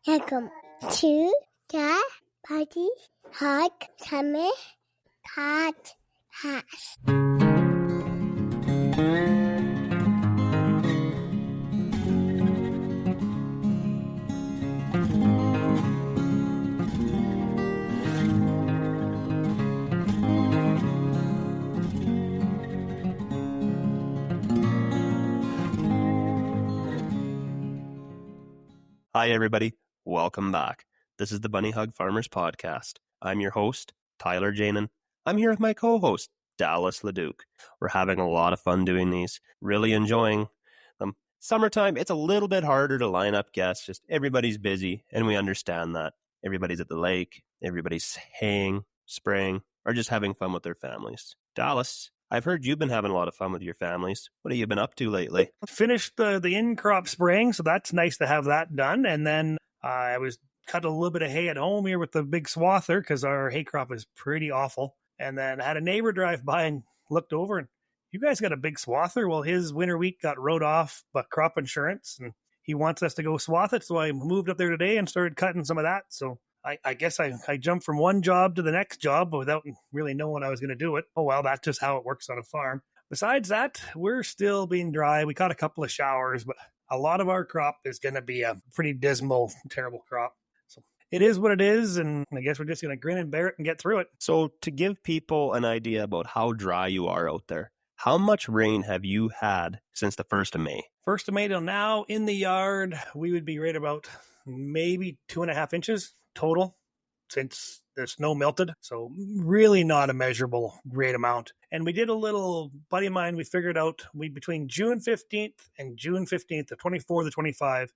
Welcome to the Party Hard Summer Podcast. Hi, everybody. Welcome back. This is the Bunny Hug Farmers Podcast. I'm your host, Tyler Janin. I'm here with my co-host, Dallas Leduc. We're having a lot of fun doing these, really enjoying them. Summertime, it's a little bit harder to line up guests. Just everybody's busy, and we understand that. Everybody's at the lake, everybody's haying, spraying, or just having fun with their families. Dallas, I've heard you've been having a lot of fun with your families. What have you been up to lately? Finished the in-crop spraying, so that's nice to have that done. And then I was cut a little bit of hay at home here with the big swather because our hay crop is pretty awful. And then I had a neighbor drive by and looked over, and you guys got a big swather? Well, his winter wheat got wrote off by crop insurance, and he wants us to go swath it. So I moved up there today and started cutting some of that. So I guess I jumped from one job to the next job without really knowing I was going to do it. Oh, well, that's just how it works on a farm. Besides that, we're still being dry. We caught a couple of showers, but a lot of our crop is going to be a pretty dismal, terrible crop. So it is what it is, and I guess we're just going to grin and bear it and get through it. So to give people an idea about how dry you are out there, how much rain have you had since the 1st of May? 1st of May till now, in the yard, we would be right about maybe 2.5 inches total since the snow melted. So really not a measurable great amount. And we did a little, buddy of mine, we figured out between June 15th and June 15th, the 24 to 25,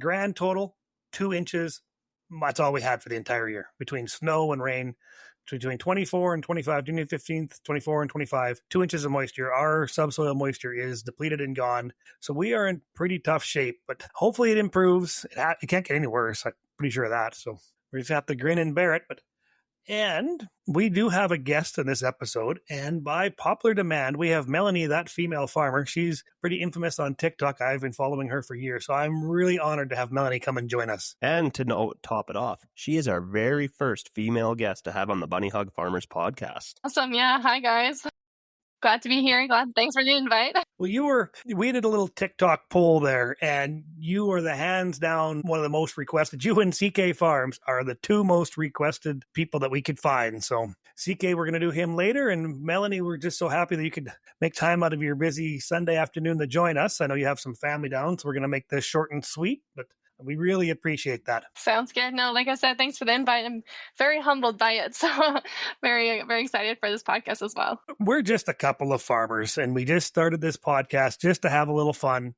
grand total, 2 inches. That's all we had for the entire year between snow and rain. Between 24 and 25, June 15th, 24 and 25, 2 inches of moisture. Our subsoil moisture is depleted and gone. So we are in pretty tough shape, but hopefully it improves. It can't get any worse. I'm pretty sure of that. So we just have to grin and bear it. And we do have a guest in this episode, and by popular demand, we have Melanie, That Female Farmer. She's pretty infamous on TikTok. I've been following her for years, so I'm really honored to have Melanie come and join us. And to top it off, she is our very first female guest to have on the Bunny Hug Farmers Podcast. Awesome. Yeah. Hi, guys. Glad to be here. Thanks for the invite. Well, we did a little TikTok poll there, and you were the hands down one of the most requested. You and CK Farms are the two most requested people that we could find. So CK, we're going to do him later. And Melanie, we're just so happy that you could make time out of your busy Sunday afternoon to join us. I know you have some family down, so we're going to make this short and sweet, but we really appreciate that. Sounds good. No, like I said, thanks for the invite. I'm very humbled by it. So very, very excited for this podcast as well. We're just a couple of farmers, and we just started this podcast just to have a little fun,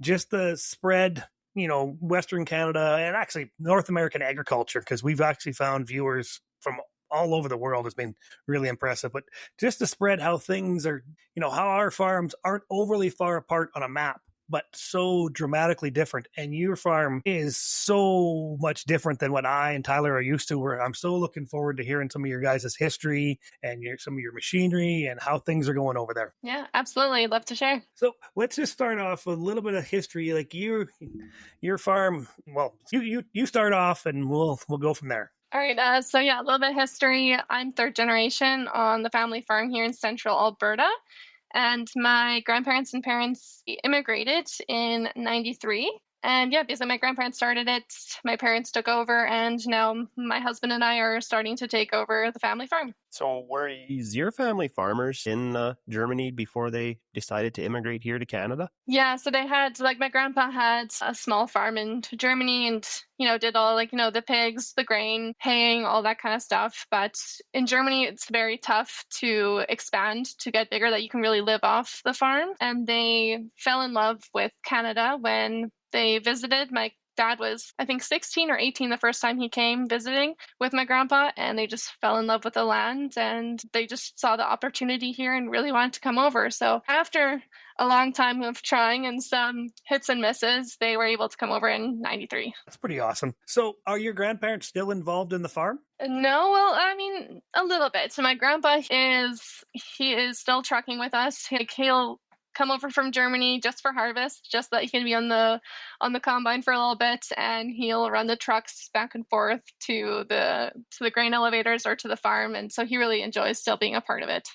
just to spread, Western Canada and actually North American agriculture, because we've actually found viewers from all over the world. Has been really impressive, but just to spread how things are, how our farms aren't overly far apart on a map, but so dramatically different. And your farm is so much different than what I and Tyler are used to. Where I'm so looking forward to hearing some of your guys' history and some of your machinery and how things are going over there. Yeah, absolutely. Love to share. So let's just start off with a little bit of history. Like your farm, well, you start off and we'll go from there. All right. So yeah, a little bit of history. I'm third generation on the family farm here in Central Alberta. And my grandparents and parents immigrated in 93. And yeah, basically my grandparents started it, my parents took over, and now my husband and I are starting to take over the family farm. So were your family farmers in Germany before they decided to immigrate here to Canada? Yeah, so they had, my grandpa had a small farm in Germany and, did all the pigs, the grain, haying, all that kind of stuff. But in Germany, it's very tough to expand, to get bigger, that you can really live off the farm. And they fell in love with Canada when they visited. My dad was, I think, 16 or 18 the first time he came visiting with my grandpa, and they just fell in love with the land, and they just saw the opportunity here and really wanted to come over. So after a long time of trying and some hits and misses, they were able to come over in 93. That's pretty awesome. So are your grandparents still involved in the farm? No, well, I mean, a little bit. So my grandpa is still trucking with us. He'll come over from Germany just for harvest, just that he can be on the combine for a little bit, and he'll run the trucks back and forth to the grain elevators or to the farm, and so he really enjoys still being a part of it.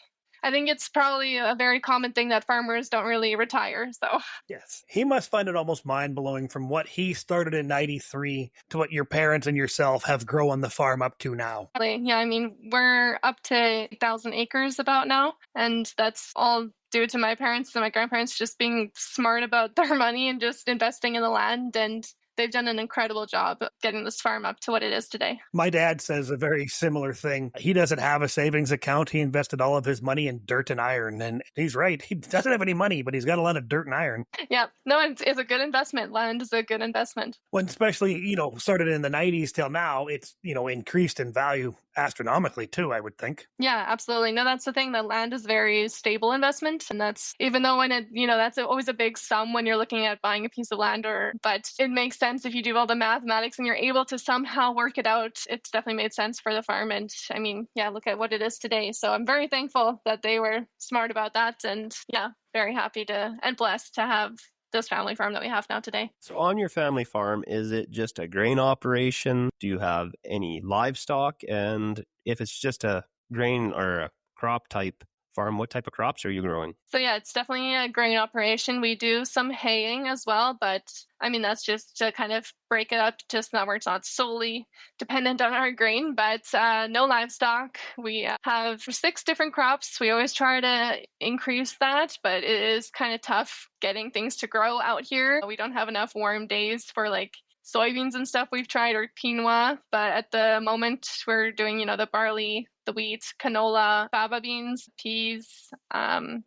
I think it's probably a very common thing that farmers don't really retire. So yes, he must find it almost mind-blowing from what he started in 93 to what your parents and yourself have grown the farm up to now. Yeah, I mean, we're up to 1,000 acres about now, and that's all due to my parents and my grandparents just being smart about their money and just investing in the land, and they've done an incredible job getting this farm up to what it is today. My dad says a very similar thing. He doesn't have a savings account. He invested all of his money in dirt and iron. And he's right. He doesn't have any money, but he's got a lot of dirt and iron. Yeah. No, it's a good investment. Land is a good investment. When especially, started in the 90s till now, it's, increased in value astronomically too, I would think. Yeah, absolutely. No, that's the thing. The land is very stable investment. And that's, even though when it, that's always a big sum when you're looking at buying a piece of land, but it makes sense if you do all the mathematics and you're able to somehow work it out. It's definitely made sense for the farm. And I mean, yeah, look at what it is today. So I'm very thankful that they were smart about that. And yeah, very happy and blessed to have this family farm that we have now today. So on your family farm, is it just a grain operation? Do you have any livestock? And if it's just a grain or a crop type farm, what type of crops are you growing? So yeah, it's definitely a grain operation. We do some haying as well, but I mean, that's just to kind of break it up, just that where it's not solely dependent on our grain, but no livestock. We have 6 different crops. We always try to increase that, but it is kind of tough getting things to grow out here. We don't have enough warm days for like soybeans and stuff we've tried, or quinoa, but at the moment we're doing, the barley, the wheat, canola, faba beans, peas, and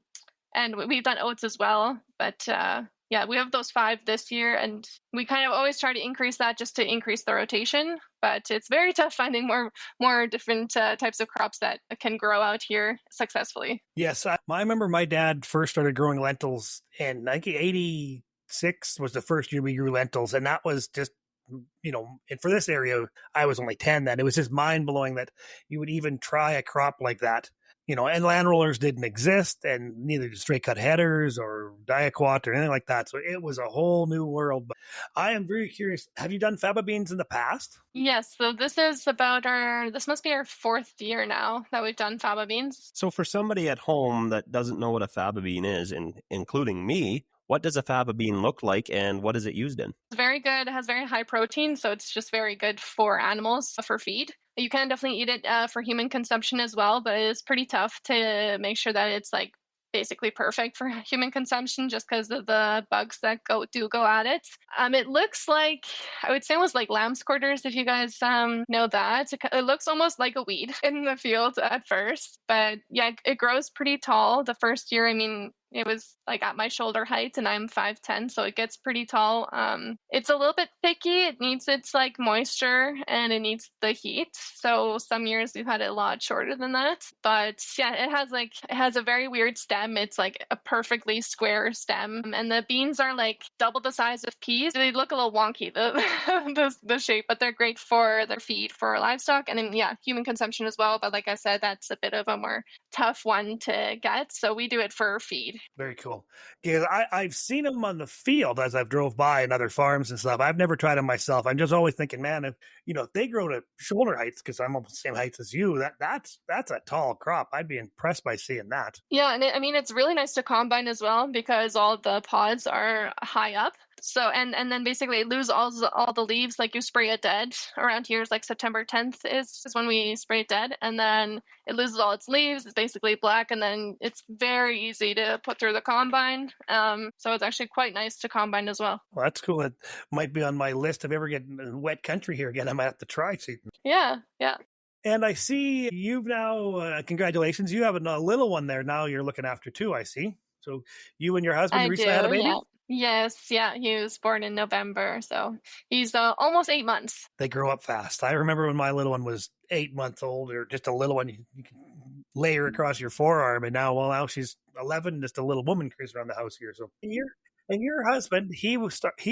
we've done oats as well. But yeah, we have those 5 this year, and we kind of always try to increase that just to increase the rotation. But it's very tough finding more different types of crops that can grow out here successful. Yes, I remember my dad first started growing lentils in 1980. 6 was the first year we grew lentils, and that was just, and for this area, I was only 10 then. It was just mind-blowing that you would even try a crop like that, and land rollers didn't exist, and neither did straight cut headers or diaquat or anything like that. So it was a whole new world. But I am very curious, have you done faba beans in the past? Yes, so this must be our 4th year now that we've done faba beans. So for somebody at home that doesn't know what a faba bean is, and including me, what does a faba bean look like, and what is it used in? It's very good. It has very high protein, so it's just very good for animals, for feed. You can definitely eat it for human consumption as well, but it is pretty tough to make sure that it's like basically perfect for human consumption just because of the bugs that go at it. It looks like, I would say it was like lamb's quarters, if you guys know that. It looks almost like a weed in the field at first, but yeah, it grows pretty tall. The first year, I mean, it was like at my shoulder height, and I'm 5'10", so it gets pretty tall. It's a little bit picky. It needs its like moisture, and it needs the heat. So some years we've had it a lot shorter than that. But yeah, it has a very weird stem. It's like a perfectly square stem, and the beans are like double the size of peas. They look a little wonky, the shape, but they're great for their feed for livestock, and then yeah, human consumption as well. But like I said, that's a bit of a more tough one to get. So we do it for feed. Very cool. Because I've seen them on the field as I've drove by in other farms and stuff. I've never tried them myself. I'm just always thinking, man, if they grow to shoulder heights, because I'm almost the same height as you, that's a tall crop. I'd be impressed by seeing that. Yeah, and it's really nice to combine as well because all the pods are high up. So and then basically lose all the leaves, like you spray it dead. Around here is like September 10th is when we spray it dead, and then it loses all its leaves. It's basically black, and then it's very easy to put through the combine. So it's actually quite nice to combine as well. Well, that's cool. It might be on my list if ever get wet country here again. I might have to try seeding. Yeah. And I see you've now, congratulations, you have a little one there now you're looking after too, I see. So you and your husband recently had a baby? Yeah. Yes, yeah, he was born in November, so he's almost 8 months. They grow up fast. I remember when my little one was 8 months old, or just a little one, you can lay her across your forearm, and now she's 11, just a little woman cruising around the house here. So And your husband, he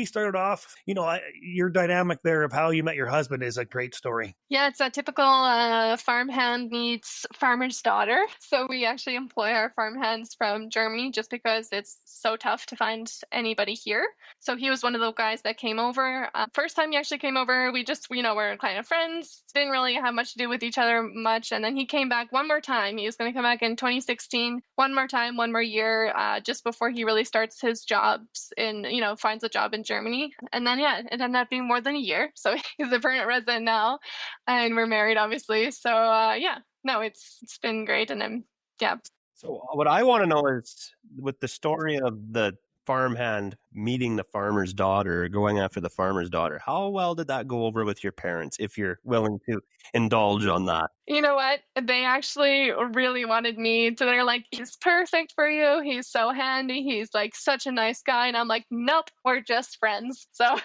started off, your dynamic there of how you met your husband is a great story. Yeah, it's a typical farmhand meets farmer's daughter. So we actually employ our farmhands from Germany just because it's so tough to find anybody here. So he was one of those guys that came over. First time he actually came over, we just, were kind of friends. Didn't really have much to do with each other much. And then he came back one more time. He was going to come back in 2016, one more time, one more year, just before he really starts his jobs finds a job in Germany. And then, yeah, it ended up being more than a year. So he's a permanent resident now. And we're married, obviously. So it's been great, and yeah. So what I want to know is, with the story of the farmhand meeting the farmer's daughter, going after the farmer's daughter, how well did that go over with your parents, if you're willing to indulge on that? You know what? They actually really wanted me to. They're like, he's perfect for you. He's so handy. He's like such a nice guy. And I'm like, nope, we're just friends. So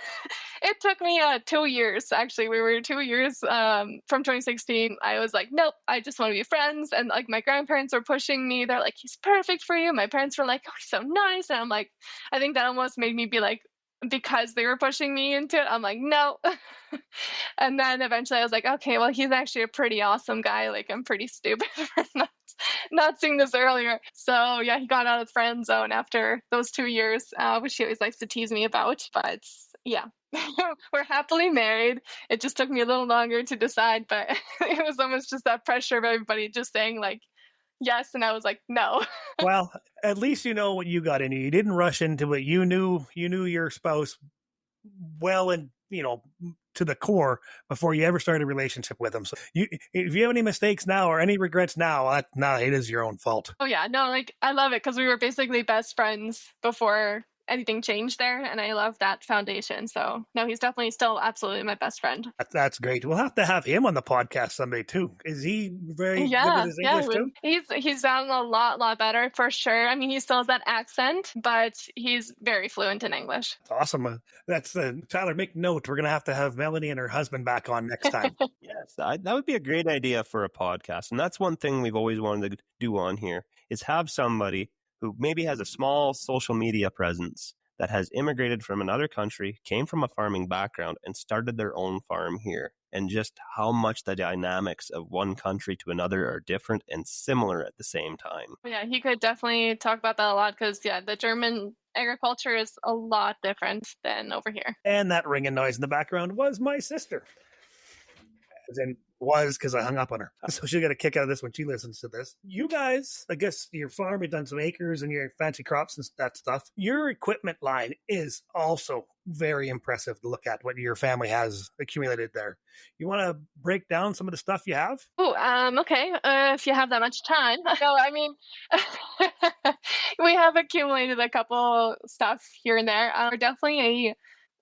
it took me 2 years. Actually, we were 2 years from 2016. I was like, nope, I just want to be friends. And like my grandparents were pushing me. They're like, he's perfect for you. My parents were like, oh, he's so nice. And I'm like, I think that almost made me be like, because they were pushing me into it, I'm like, no. And then eventually I was like, okay, well, he's actually a pretty awesome guy. Like, I'm pretty stupid for not seeing this earlier. So yeah, he got out of the friend zone after those 2 years, which he always likes to tease me about. But yeah, we're happily married. It just took me a little longer to decide, but it was almost just that pressure of everybody just saying like, yes. And I was like, no. Well, at least you know what you got in you. You didn't rush into it. You knew your spouse well, and to the core before you ever started a relationship with them. So if you have any mistakes now or any regrets now, it is your own fault. Oh yeah, no, like I love it because we were basically best friends before anything changed there, and I love that foundation. So no, he's definitely still absolutely my best friend. That's great. We'll have to have him on the podcast someday too. Is he very good with his English too? He's done a lot better for sure. I mean, he still has that accent, but he's very fluent in English. That's awesome. That's Tyler, make note. We're gonna have to have Melanie and her husband back on next time. Yes, that would be a great idea for a podcast. And that's one thing we've always wanted to do on here, is have somebody who maybe has a small social media presence, that has immigrated from another country, came from a farming background, and started their own farm here. And just how much the dynamics of one country to another are different and similar at the same time. Yeah, he could definitely talk about that a lot because, yeah, the German agriculture is a lot different than over here. And that ringing noise in the background was my sister. As in, was, because I hung up on her. So she'll get a kick out of this when she listens to this. You guys, I guess your farm, you've done some acres and your fancy crops and that stuff. Your equipment line is also very impressive to look at, what your family has accumulated there. You want to break down some of the stuff you have? Oh, okay. If you have that much time. No, I mean, we have accumulated a couple stuff here and there. We're definitely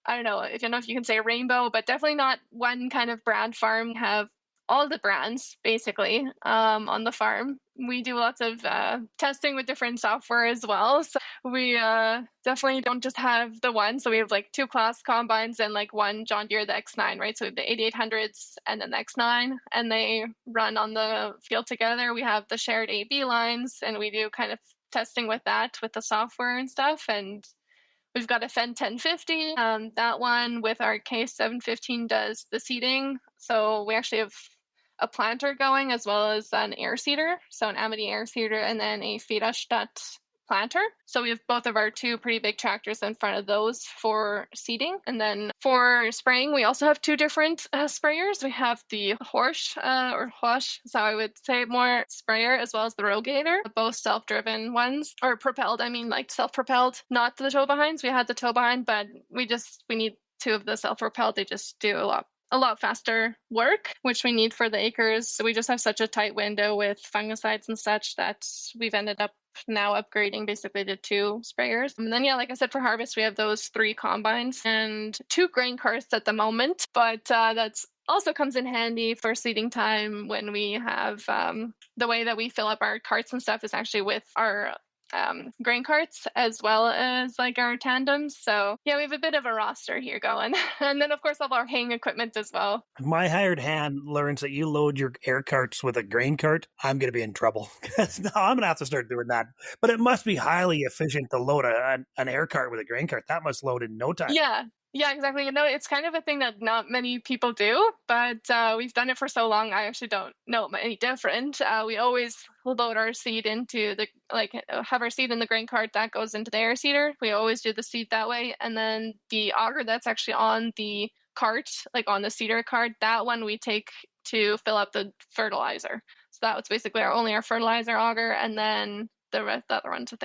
I don't know if you can say rainbow, but definitely not one kind of brand farm. We have all the brands basically on the farm. We do lots of testing with different software as well. So we definitely don't just have the one. So we have like 2 class combines and like one John Deere, the X9, right? So we have the 8800s and then the X9, and they run on the field together. We have the shared AB lines, and we do kind of testing with that, with the software and stuff. And we've got a Fendt 1050. That one with our K715 does the seeding. So we actually have a planter going as well as an air seeder. So an Amity air seeder and then a Federstadt planter. So we have both of our 2 pretty big tractors in front of those for seeding. And then for spraying, we also have 2 different sprayers. We have the Horsch, or Horsch, so I would say more, sprayer, as well as the Rogator, both self-driven ones, or propelled, like self-propelled, not the tow behinds. We had the tow behind, but we need 2 of the self-propelled. They just do a lot faster work, which we need for the acres. So we just have such a tight window with fungicides and such that we've ended up now upgrading basically to 2 sprayers. And then, yeah, like I said, for harvest, we have those 3 combines and 2 grain carts at the moment, but that's also comes in handy for seeding time when we have the way that we fill up our carts and stuff is actually with our grain carts as well as like our tandems. So yeah, we have a bit of a roster here going. And then of course all of our haying equipment as well. If my hired hand learns that you load your air carts with a grain cart, I'm going to be in trouble. No, I'm going to have to start doing that. But it must be highly efficient to load an air cart with a grain cart. That must load in no time. Yeah, exactly. You know, it's kind of a thing that not many people do, but we've done it for so long. I actually don't know any different. We always load our seed into have our seed in the grain cart that goes into the air seeder. We always do the seed that way. And then the auger that's actually on the cart, like on the seeder cart, that one we take to fill up the fertilizer. So that was basically our fertilizer auger. And then the other ones with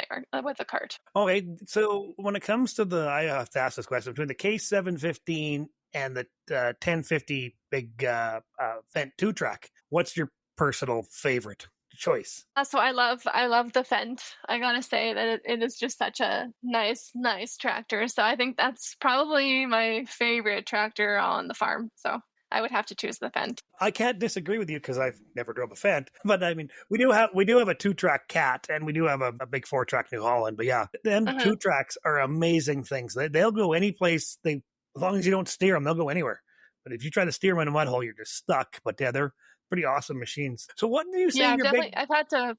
the cart. Okay, so when it comes to I have to ask this question, between the K715 and the 1050 big Fendt 2-track, what's your personal favorite choice? So I love the Fendt. I gotta say that it is just such a nice tractor. So I think that's probably my favorite tractor on the farm. So I would have to choose the Fendt. I can't disagree with you because I've never drove a Fendt, but I mean, we do have a 2-track Cat, and we do have a big 4-track New Holland. But yeah, them 2-tracks are amazing things. They'll go any place. As long as you don't steer them, they'll go anywhere. But if you try to steer them in a mud hole, you're just stuck. But yeah, they're pretty awesome machines. So what do you say? Yeah, definitely. I've had to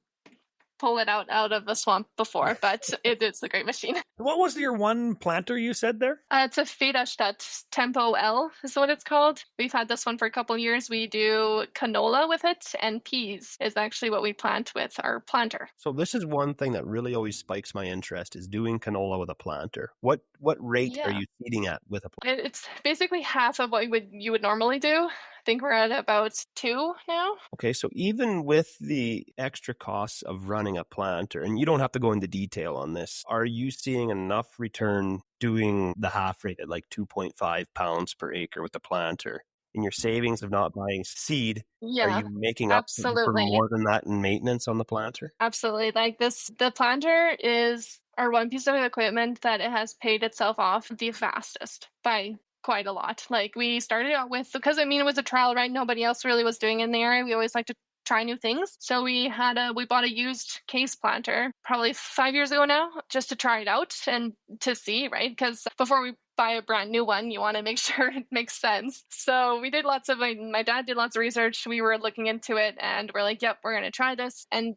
pull it out of a swamp before, but it's a great machine. What was your one planter you said there? It's a Federstadt Tempo L is what it's called. We've had this one for a couple of years. We do canola with it, and peas is actually what we plant with our planter. So this is one thing that really always spikes my interest, is doing canola with a planter. What rate are you seeding at with a planter? It's basically half of what you would normally do. I think we're at about 2 now. Okay, so even with the extra costs of running a planter, and you don't have to go into detail on this, are you seeing enough return doing the half rate at like 2.5 pounds per acre with the planter? In your savings of not buying seed, are you making up for more than that in maintenance on the planter? Absolutely. Like the planter is our one piece of equipment that it has paid itself off the fastest by quite a lot. Like we started out with, because it was a trial, right? Nobody else really was doing it in the area. We always like to try new things. So we bought a used case planter probably 5 years ago now, just to try it out and to see, right? Because before we buy a brand new one, you want to make sure it makes sense. So we did my dad did lots of research. We were looking into it and we're like, yep, we're going to try this. And,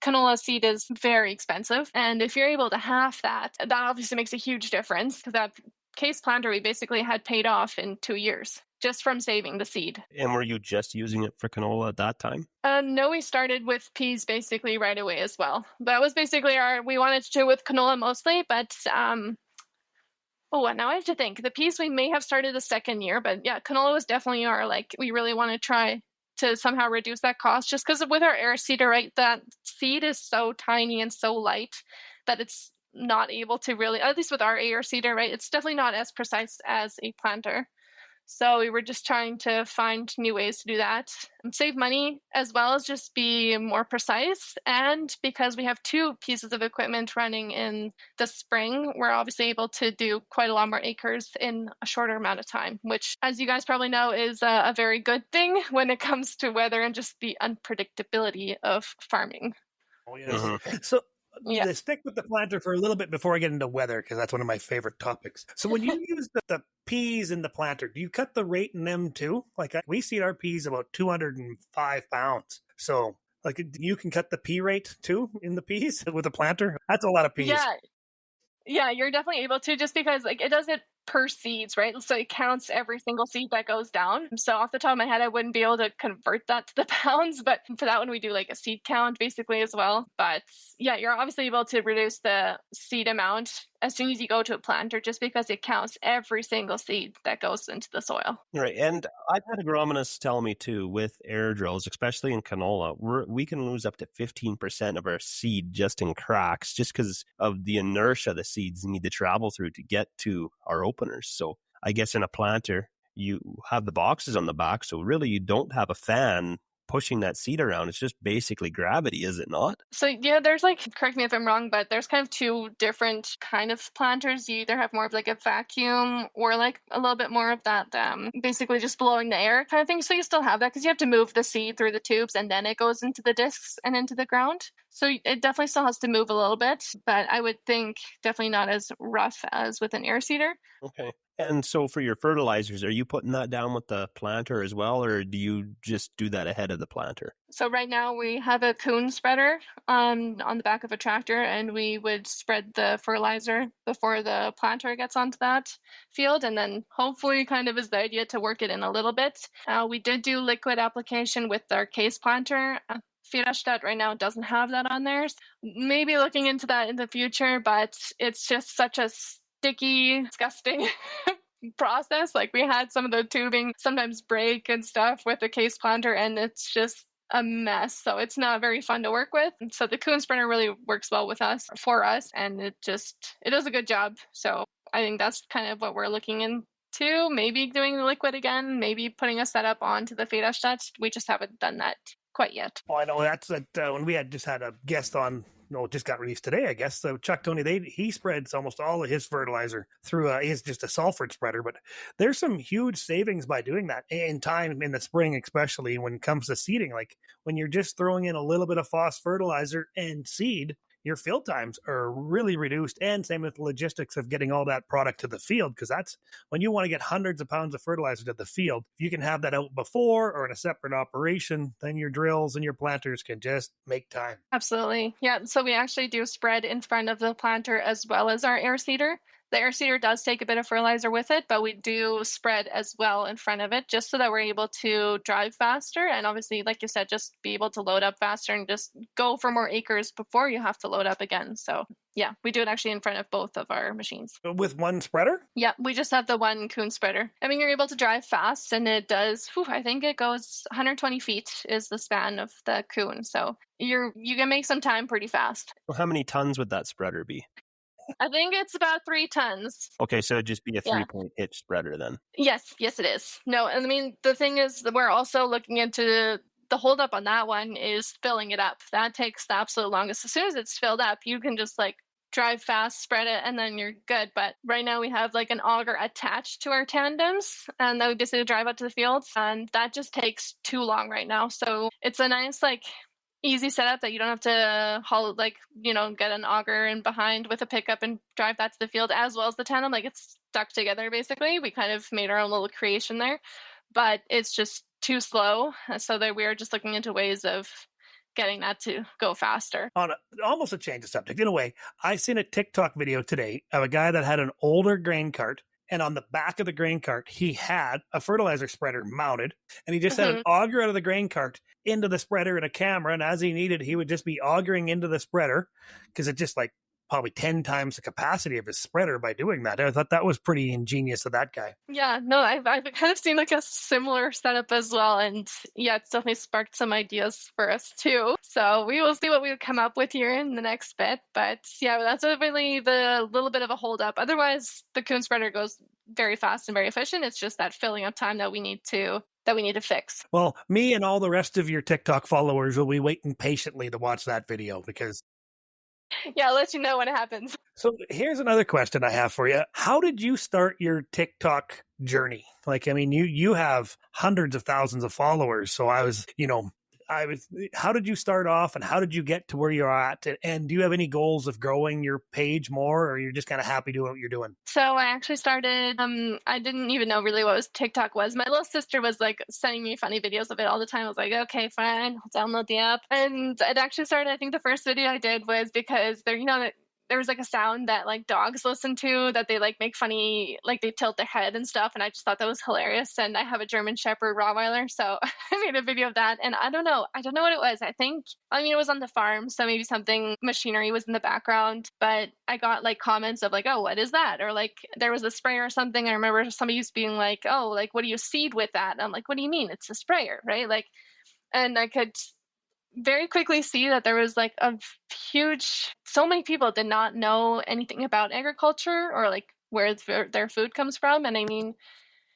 canola seed is very expensive. And if you're able to half that obviously makes a huge difference, because that case planter we basically had paid off in 2 years just from saving the seed. And were you just using it for canola at that time? No, we started with peas basically right away as well. That was basically we wanted to do with canola mostly, but now I have to think. The peas we may have started the second year, but yeah, canola was definitely we really want to try to somehow reduce that cost, just because with our air seeder, right, that seed is so tiny and so light that it's not able to really, at least with our air seeder, right, it's definitely not as precise as a planter. So we were just trying to find new ways to do that and save money, as well as just be more precise. And because we have 2 pieces of equipment running in the spring, we're obviously able to do quite a lot more acres in a shorter amount of time, which, as you guys probably know, is a very good thing when it comes to weather and just the unpredictability of farming. Oh, yes. So let's stick with the planter for a little bit before I get into weather, because that's one of my favorite topics. So when you use the peas in the planter, do you cut the rate in them too? Like we seed our peas about 205 pounds. So you can cut the pea rate too in the peas with a planter? That's a lot of peas. Yeah, you're definitely able to, just because it does it per seeds, right? So it counts every single seed that goes down. So off the top of my head, I wouldn't be able to convert that to the pounds, but for that one, we do a seed count basically as well. But yeah, you're obviously able to reduce the seed amount as soon as you go to a planter, just because it counts every single seed that goes into the soil. Right. And I've had agronomists tell me too, with air drills, especially in canola, we can lose up to 15% of our seed just in cracks, just because of the inertia the seeds need to travel through to get to our openers. So I guess in a planter, you have the boxes on the back, so really you don't have a fan pushing that seed around. It's just basically gravity, is it not? So yeah, there's like, correct me if I'm wrong, but there's kind of two different kind of planters. You either have more of like a vacuum or like a little bit more of that basically just blowing the air kind of thing. So you still have that because you have to move the seed through the tubes and then it goes into the discs and into the ground. So it definitely still has to move a little bit, but I would think definitely not as rough as with an air seeder. Okay. And so for your fertilizers, are you putting that down with the planter as well, or do you just do that ahead of the planter? So right now we have a cone spreader on the back of a tractor, and we would spread the fertilizer before the planter gets onto that field, and then hopefully kind of is the idea to work it in a little bit. We did do liquid application with our case planter. Fierstadt right now doesn't have that on there. Maybe looking into that in the future, but it's just such a sticky, disgusting process. Like we had some of the tubing sometimes break and stuff with the case planter, and it's just a mess. So it's not very fun to work with. So the coon spreader really works well with us, for us, and it does a good job. So I think that's kind of what we're looking into. Maybe doing the liquid again, maybe putting a setup onto the Federstadt. We just haven't done that quite yet. Well, I know that's when we had just had a guest on. No, it just got released today, I guess. So Chuck Tony, he spreads almost all of his fertilizer through he's just a sulfur spreader, but there's some huge savings by doing that in time in the spring, especially when it comes to seeding. Like when you're just throwing in a little bit of phos fertilizer and seed, your field times are really reduced, and same with the logistics of getting all that product to the field, because that's when you want to get hundreds of pounds of fertilizer to the field. If you can have that out before or in a separate operation, then your drills and your planters can just make time. Absolutely. Yeah, so we actually do spread in front of the planter as well as our air seeder. The air seeder does take a bit of fertilizer with it, but we do spread as well in front of it just so that we're able to drive faster. And obviously, like you said, just be able to load up faster and just go for more acres before you have to load up again. So yeah, we do it actually in front of both of our machines. With one spreader? Yeah, we just have the one coon spreader. I mean, you're able to drive fast, and it does, I think it goes 120 feet is the span of the coon. So you can make some time pretty fast. Well, how many tons would that spreader be? I think it's about 3 tons. Okay, so it'd just be a 3-point hitch spreader then. Yes, it is. No, I mean, the thing is that we're also looking into the holdup on that one is filling it up. That takes the absolute longest. As soon as it's filled up, you can just like drive fast, spread it, and then you're good. But right now we have like an auger attached to our tandems, and that we basically drive out to the fields, and that just takes too long right now. So it's a nice like easy setup that you don't have to haul, like, get an auger in behind with a pickup and drive that to the field, as well as the tandem. Like it's stuck together basically. We kind of made our own little creation there, but it's just too slow. So that we are just looking into ways of getting that to go faster. On almost a change of subject in a way, I seen a TikTok video today of a guy that had an older grain cart, and on the back of the grain cart he had a fertilizer spreader mounted, and he just had an auger out of the grain cart into the spreader and a camera, and as he needed he would just be augering into the spreader because it just like probably 10 times the capacity of his spreader by doing that. I thought that was pretty ingenious of that guy. Yeah, no, I've kind of seen like a similar setup as well, and yeah, it's definitely sparked some ideas for us too. So we will see what we come up with here in the next bit. But yeah, that's really the little bit of a hold up. Otherwise, the coon spreader goes very fast and very efficient. It's just that filling up time that we need to fix. Well, me and all the rest of your TikTok followers will be waiting patiently to watch that video because yeah, I'll let you know when it happens. So here's another question I have for you. How did you start your TikTok journey? Like, I mean, you have hundreds of thousands of followers. So how did you start off and how did you get to where you're at? And do you have any goals of growing your page more, or you're just kind of happy doing what you're doing? So I actually started, I didn't even know really what TikTok was. My little sister was like sending me funny videos of it all the time. I was like, okay, fine, I'll download the app. And it actually started, I think the first video I did was because there was like a sound that like dogs listen to, that they like make funny, like they tilt their head and stuff. And I just thought that was hilarious. And I have a German Shepherd Rottweiler. So I made a video of that. And I don't know what it was. It was on the farm. So maybe something machinery was in the background, but I got like comments of like, oh, what is that? Or like there was a sprayer or something. I remember somebody being like, oh, like, what do you seed with that? And I'm like, what do you mean? It's a sprayer, right? Like, and I could very quickly see that there was like so many people did not know anything about agriculture or like where their food comes from. And I mean,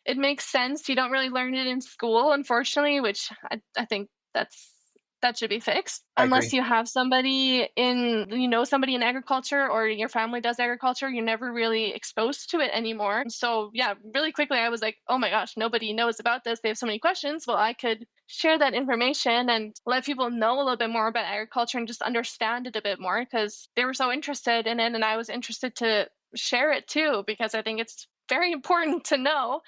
it makes sense. You don't really learn it in school, unfortunately, which I think that should be fixed. I Unless agree. you have somebody somebody in agriculture, or your family does agriculture, you're never really exposed to it anymore. So yeah, really quickly I was like, oh my gosh, nobody knows about this. They have so many questions. Well, I could share that information and let people know a little bit more about agriculture and just understand it a bit more, because they were so interested in it and I was interested to share it too, because I think it's very important to know.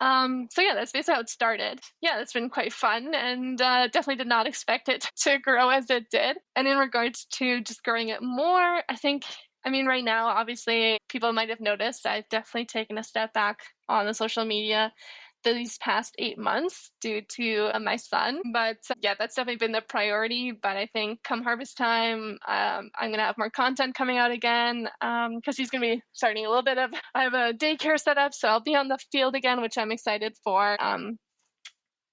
So yeah, that's basically how it started. Yeah, it's been quite fun, and definitely did not expect it to grow as it did. And in regards to just growing it more, I mean, right now, obviously, people might have noticed I've definitely taken a step back on the social media these past 8 months due to my son. But yeah, that's definitely been the priority. But I think come harvest time, I'm going to have more content coming out again, because he's going to be starting a little bit of, I have a daycare set up, so I'll be on the field again, which I'm excited for.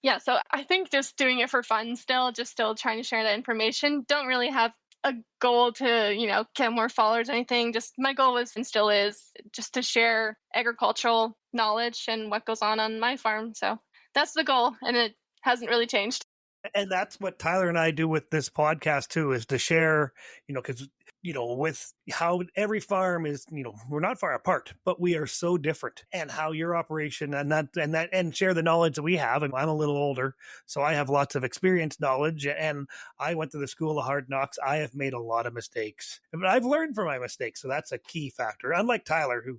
Yeah, so I think just doing it for fun still, just still trying to share that information. Don't really have a goal to, get more followers or anything. Just my goal was and still is just to share agricultural knowledge and what goes on my farm. So that's the goal, and it hasn't really changed. And that's what Tyler and I do with this podcast too, is to share, because, with how every farm is, we're not far apart, but we are so different, and how your operation and share the knowledge that we have. And I'm a little older, so I have lots of experience knowledge, and I went to the school of hard knocks. I have made a lot of mistakes, but I've learned from my mistakes. So that's a key factor. Unlike Tyler, who,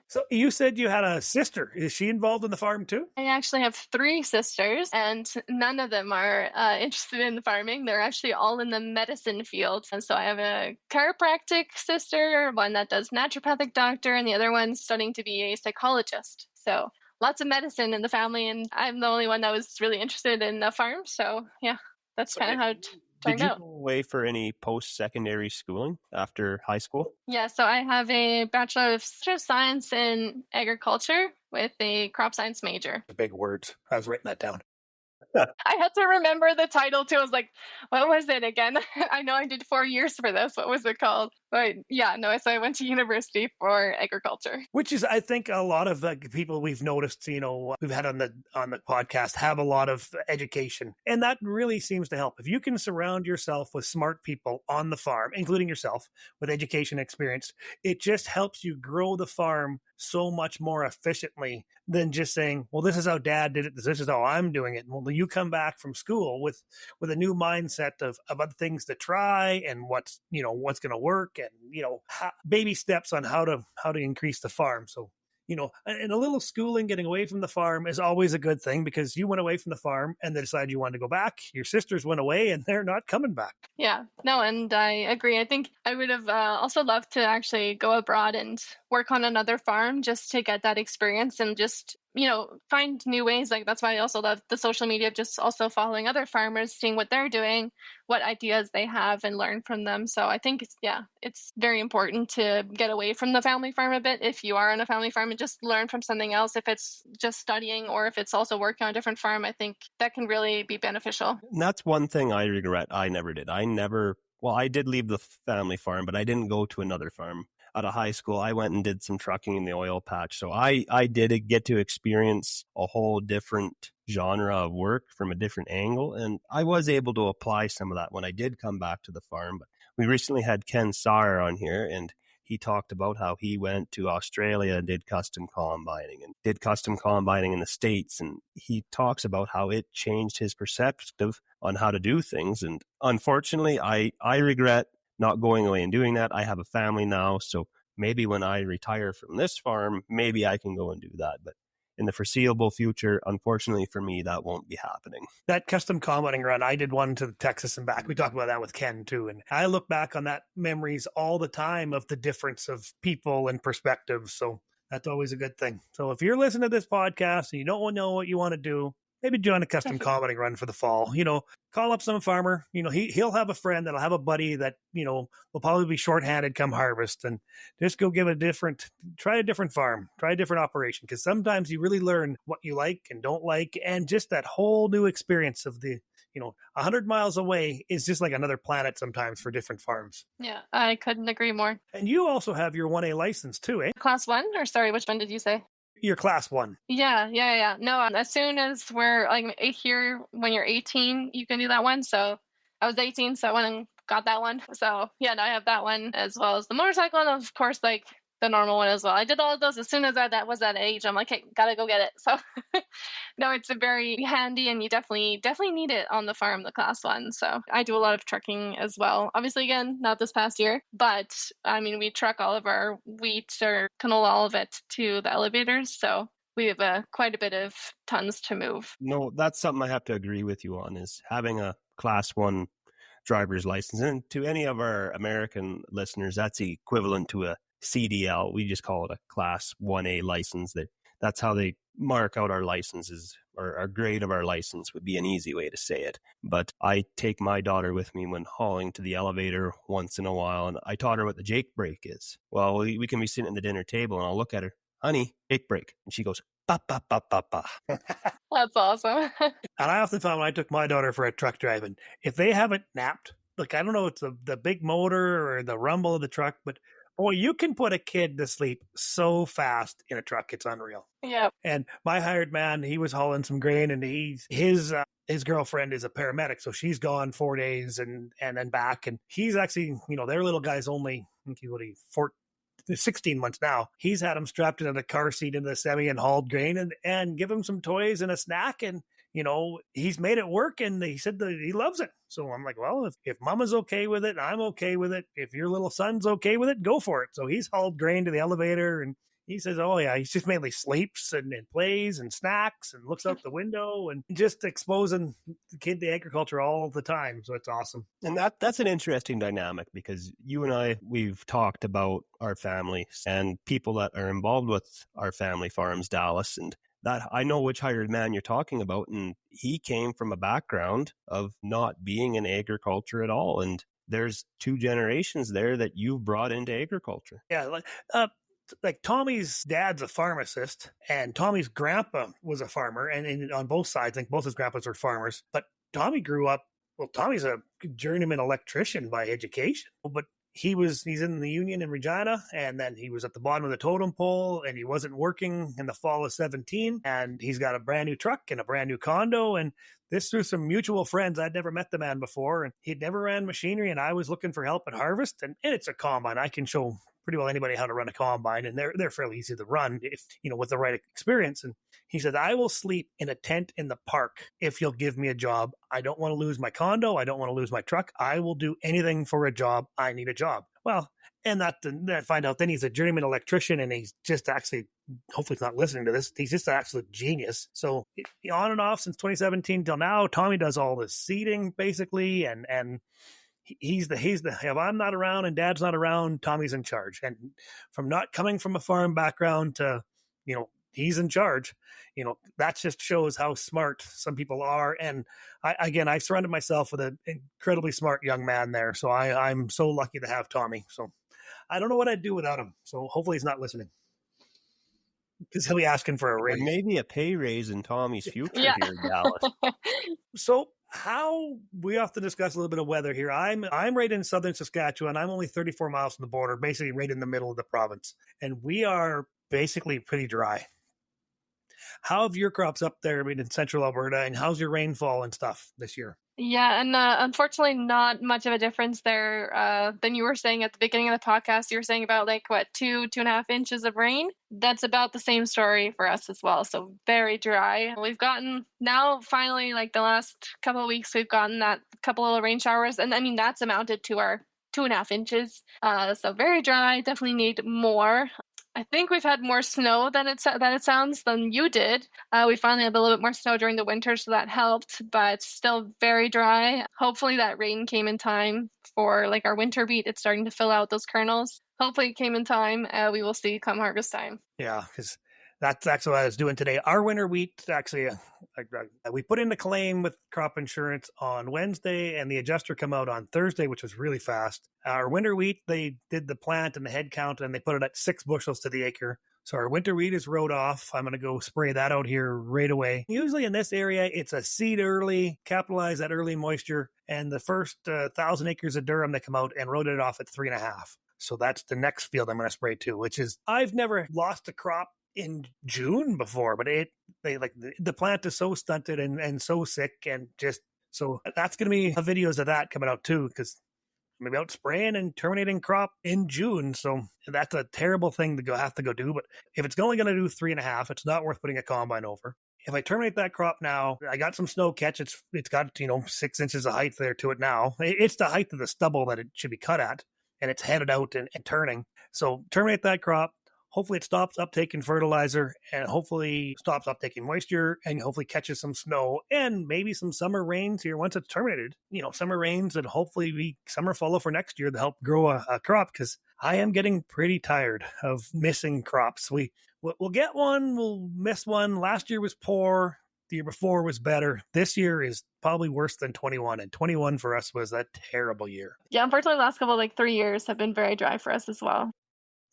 so you said you had a sister. Is she involved in the farm too? I actually have 3 sisters, and none of them are interested in farming. They're actually all in the medicine field. And so I have a chiropractic sister, one that does naturopathic doctor, and the other one's studying to be a psychologist. So lots of medicine in the family, and I'm the only one that was really interested in the farm. So yeah, that's kind of how it turned Did you out. go away for any post-secondary schooling after high school? Yeah, so I have a Bachelor of Science in Agriculture with a crop science major. Big words. I was writing that down. I had to remember the title too. I was like, what was it again? I know I did 4 years for this. What was it called? But yeah, no, so I went to university for agriculture. Which is, I think, a lot of people we've noticed, we've had on the podcast have a lot of education. And that really seems to help. If you can surround yourself with smart people on the farm, including yourself, with education experience, it just helps you grow the farm so much more efficiently than just saying, well, this is how dad did it, this is how I'm doing it. Well, you come back from school with a new mindset of other things to try, and what's going to work, and baby steps on how to increase the farm. So and a little schooling, getting away from the farm, is always a good thing, because you went away from the farm and they decided you wanted to go back. Your sisters went away and they're not coming back. Yeah, no, and I agree. I think I would have also loved to actually go abroad and work on another farm, just to get that experience and just find new ways. Like, that's why I also love the social media, just also following other farmers, seeing what they're doing, what ideas they have, and learn from them. So I think it's very important to get away from the family farm a bit if you are on a family farm, and just learn from something else. If it's just studying, or if it's also working on a different farm, I think that can really be beneficial. And that's one thing I regret I never did. I did leave the family farm, but I didn't go to another farm. Out of high school, I went and did some trucking in the oil patch. So I did get to experience a whole different genre of work from a different angle. And I was able to apply some of that when I did come back to the farm. But we recently had Ken Saar on here, and he talked about how he went to Australia and did custom combining in the States. And he talks about how it changed his perspective on how to do things. And unfortunately, I regret not going away and doing that. I have a family now, so maybe when I retire from this farm, maybe I can go and do that. But in the foreseeable future, unfortunately for me, that won't be happening. That custom combining run, I did one to Texas and back. We talked about that with Ken too. And I look back on that memories all the time of the difference of people and perspectives. So that's always a good thing. So if you're listening to this podcast and you don't know what you want to do, maybe join a custom combining run for the fall. Call up some farmer. He'll have a friend that'll have a buddy that, will probably be shorthanded come harvest, and just go try a different farm, try a different operation. Because sometimes you really learn what you like and don't like, and just that whole new experience of 100 miles away is just like another planet sometimes for different farms. Yeah, I couldn't agree more. And you also have your 1A license too, eh? Class 1, or sorry, which one did you say? You're class 1. Yeah. No, as soon as we're like here, when you're 18, you can do that one. So I was 18, so I went and got that one. So yeah, no, I have that one as well as the motorcycle, and of course, like the normal one as well. I did all of those as soon as that was that age. I'm like, hey, gotta go get it. So no, it's a very handy, and you definitely need it on the farm, the class 1. So I do a lot of trucking as well. Obviously, again, not this past year, but I mean, we truck all of our wheat or canola, all of it to the elevators. So we have quite a bit of tons to move. No, that's something I have to agree with you on, is having a class 1 driver's license. And to any of our American listeners, that's equivalent to a CDL. We just call it a class 1A license. That's how they mark out our licenses, or our grade of our license would be an easy way to say it. But I take my daughter with me when hauling to the elevator once in a while, and I taught her what the Jake brake is. Well, we can be sitting at the dinner table, and I'll look at her, honey, Jake brake. And she goes, ba, ba, ba, ba, ba. That's awesome. And I often found when I took my daughter for a truck driving, if they haven't napped, like, I don't know, it's the big motor or the rumble of the truck, but boy, you can put a kid to sleep so fast in a truck. It's unreal. Yeah. And my hired man, he was hauling some grain, and his girlfriend is a paramedic. So she's gone 4 days and then back. And he's actually, their little guy's only, I think 16 months now. He's had him strapped in a car seat in the semi and hauled grain and give him some toys and a snack. And, he's made it work, and he said that he loves it. So I'm like, well, if mama's okay with it, I'm okay with it. If your little son's okay with it, go for it. So he's hauled grain to the elevator, and he says, oh yeah, he just mainly sleeps and plays and snacks and looks out the window and just exposing the kid to agriculture all the time. So it's awesome. And that's an interesting dynamic, because you and I, we've talked about our families and people that are involved with our family farms, Dallas, and that I know which hired man you're talking about. And he came from a background of not being in agriculture at all. And there's 2 generations there that you've brought into agriculture. Yeah. Like Tommy's dad's a pharmacist, and Tommy's grandpa was a farmer, and on both sides, I think both his grandpas were farmers. But Tommy grew up, Tommy's a journeyman electrician by education, but he's in the union in Regina, and then he was at the bottom of the totem pole, and he wasn't working in the fall of 17, and he's got a brand new truck and a brand new condo, and this through some mutual friends. I'd never met the man before, and he'd never ran machinery, and I was looking for help at harvest, and it's a combine. I can show pretty well anybody how to run a combine, and they're fairly easy to run if with the right experience. And he said, I will sleep in a tent in the park if you'll give me a job. I don't want to lose my condo. I don't want to lose my truck. I will do anything for a job. I need a job. Well, and that find out then he's a journeyman electrician, and he's just actually, hopefully he's not listening to this, he's just an absolute genius. So on and off since 2017 till now, Tommy does all the seeding basically, and he's the if I'm not around and dad's not around, Tommy's in charge. And from not coming from a farm background to, he's in charge, that just shows how smart some people are. And I surrounded myself with an incredibly smart young man there. So I'm so lucky to have Tommy. So I don't know what I'd do without him. So hopefully he's not listening, because he'll be asking for a raise. Or maybe a pay raise in Tommy's future Yeah. here in Dallas. So how we often discuss a little bit of weather here. I'm right in southern Saskatchewan. I'm only 34 miles from the border, basically right in the middle of the province. And we are basically pretty dry. How have your crops up there in Central Alberta, and how's your rainfall and stuff this year? Yeah, and unfortunately, not much of a difference there than you were saying at the beginning of the podcast. You were saying about 2.5 inches of rain. That's about the same story for us as well. So very dry. We've gotten now finally, the last couple of weeks, we've gotten that couple of rain showers, and I mean that's amounted to our 2.5 inches. So very dry. Definitely need more. I think we've had more snow than it sounds than you did. We finally had a little bit more snow during the winter, so that helped, but still very dry. Hopefully that rain came in time for our winter wheat. It's starting to fill out those kernels. Hopefully it came in time. We will see come harvest time. Yeah, because that's actually what I was doing today. Our winter wheat, actually, we put in the claim with crop insurance on Wednesday, and the adjuster come out on Thursday, which was really fast. Our winter wheat, they did the plant and the head count, and they put it at 6 bushels to the acre. So our winter wheat is rode off. I'm going to go spray that out here right away. Usually in this area, it's a seed early, capitalize that early moisture, and the first 1,000 acres of durum, they come out and rode it off at 3.5. So that's the next field I'm going to spray to, which is, I've never lost a crop in June before, but the plant is so stunted and so sick, and just so that's going to be videos of that coming out too, because maybe out spraying and terminating crop in June. So that's a terrible thing to have to go do. But if it's only going to do 3.5, it's not worth putting a combine over. If I terminate that crop now, I got some snow catch. It's got 6 inches of height there to it now. It's the height of the stubble that it should be cut at, and it's headed out and turning. So terminate that crop. Hopefully it stops uptaking fertilizer, and hopefully stops uptaking moisture, and hopefully catches some snow and maybe some summer rains here once it's terminated. Summer rains, and hopefully summer follow for next year to help grow a crop, because I am getting pretty tired of missing crops. We'll get one, we'll miss one. Last year was poor. The year before was better. This year is probably worse than 21, and 21 for us was a terrible year. Yeah, unfortunately, the last couple 3 years have been very dry for us as well.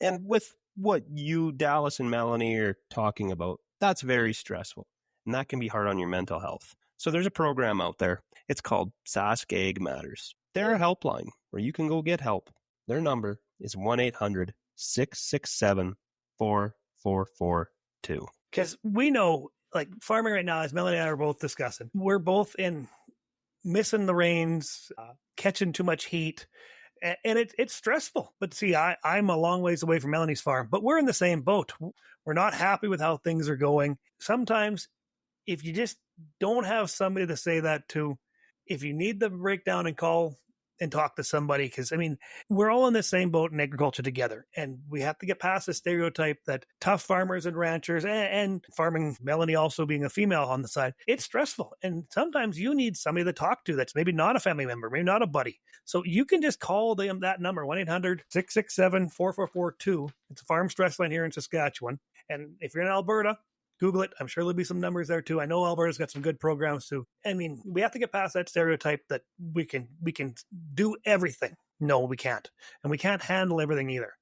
And with what you, Dallas, and Melanie are talking about, that's very stressful, and that can be hard on your mental health. So there's a program out there. It's called Sask Ag Matters. They're a helpline where you can go get help. Their number is 1-800-667-4442. Because we know, farming right now, as Melanie and I are both discussing, we're both in missing the rains, catching too much heat, and it's stressful. But see, I'm a long ways away from Melanie's farm, but we're in the same boat. We're not happy with how things are going. Sometimes if you just don't have somebody to say that to, if you need the breakdown and call and talk to somebody, because we're all in the same boat in agriculture together, and we have to get past the stereotype that tough farmers and ranchers and farming, Melanie also being a female on the side, it's stressful, and sometimes you need somebody to talk to that's maybe not a family member, maybe not a buddy. So you can just call them that number, 1-800-667-4442. It's a farm stress line here in Saskatchewan. And if you're in Alberta, Google it. I'm sure there'll be some numbers there too. I know Alberta's got some good programs too. We have to get past that stereotype that we can do everything. No, we can't. And we can't handle everything either.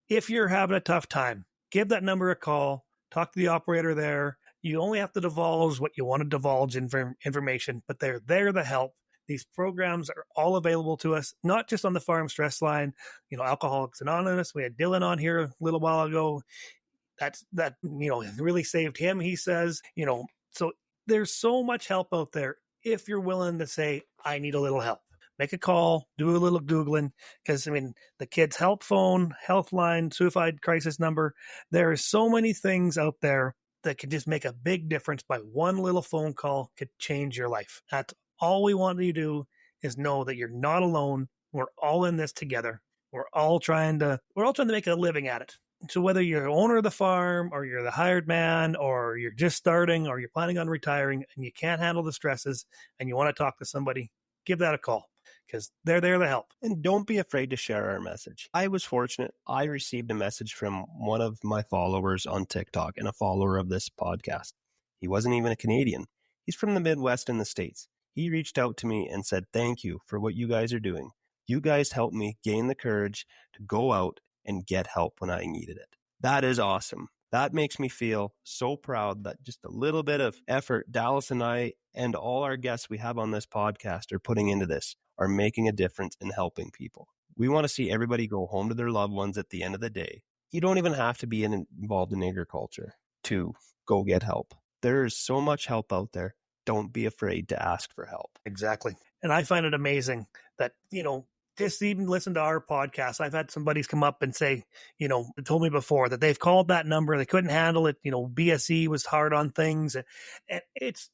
If you're having a tough time, give that number a call, talk to the operator there. You only have to divulge what you want to divulge information, but they're there to help. These programs are all available to us, not just on the farm stress line. Alcoholics Anonymous, we had Dylan on here a little while ago. That really saved him, he says. So there's so much help out there if you're willing to say, I need a little help. Make a call, do a little Googling, because the kids' help phone, health line, suicide crisis number, there are so many things out there that could just make a big difference. By one little phone call could change your life. That's all we want you to do, is know that you're not alone. We're all in this together. We're all trying to make a living at it. So whether you're owner of the farm, or you're the hired man, or you're just starting, or you're planning on retiring and you can't handle the stresses and you want to talk to somebody, give that a call, because they're there to help. And don't be afraid to share our message. I was fortunate. I received a message from one of my followers on TikTok and a follower of this podcast. He wasn't even a Canadian. He's from the Midwest in the States. He reached out to me and said, thank you for what you guys are doing. You guys helped me gain the courage to go out and get help when I needed it. That is awesome. That makes me feel so proud that just a little bit of effort Dallas and I and all our guests we have on this podcast are putting into this are making a difference in helping people. We want to see everybody go home to their loved ones at the end of the day. You don't even have to be involved in agriculture to go get help. There is so much help out there. Don't be afraid to ask for help. Exactly. And I find it amazing that, just even listen to our podcast. I've had some buddies come up and say, told me before that they've called that number. They couldn't handle it. BSE was hard on things. And it's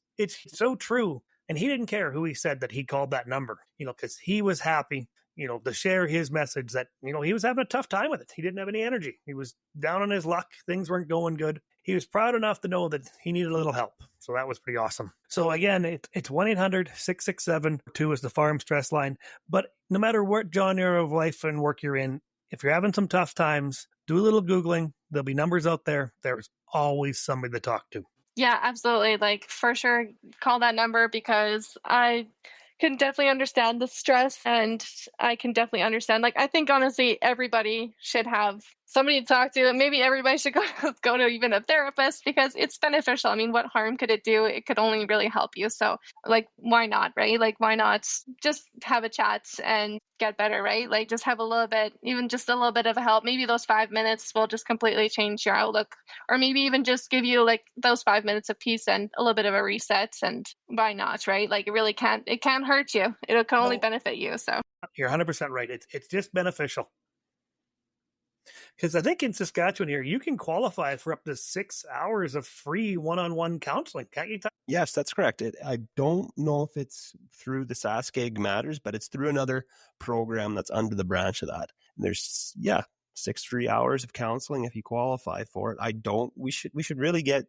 so true. And he didn't care who he said that he called that number, because he was happy, to share his message that, he was having a tough time with it. He didn't have any energy. He was down on his luck. Things weren't going good. He was proud enough to know that he needed a little help. So that was pretty awesome. So again, it's 1-800-667-2 is the farm stress line. But no matter what genre of life and work you're in, if you're having some tough times, do a little Googling. There'll be numbers out there. There's always somebody to talk to. Yeah, absolutely. For sure, call that number, because I can definitely understand the stress, and I can definitely understand. I think honestly, everybody should have somebody to talk to. Maybe everybody should go to even a therapist, because it's beneficial. I mean, what harm could it do? It could only really help you. So like, why not, right? Like, why not just have a chat and get better, right? Like, just have a little bit, even just a little bit of a help. Maybe those 5 minutes will just completely change your outlook, or maybe even just give you like those 5 minutes of peace and a little bit of a reset. And why not, right? Like, it can't hurt you. It can only benefit you. So you're 100% right. It's just beneficial. Because I think in Saskatchewan here, you can qualify for up to 6 hours of free one-on-one counseling, can't you? Yes, that's correct. I don't know if it's through the Saskag Matters, but it's through another program that's under the branch of that. And there's 6 free hours of counseling if you qualify for it. We should really get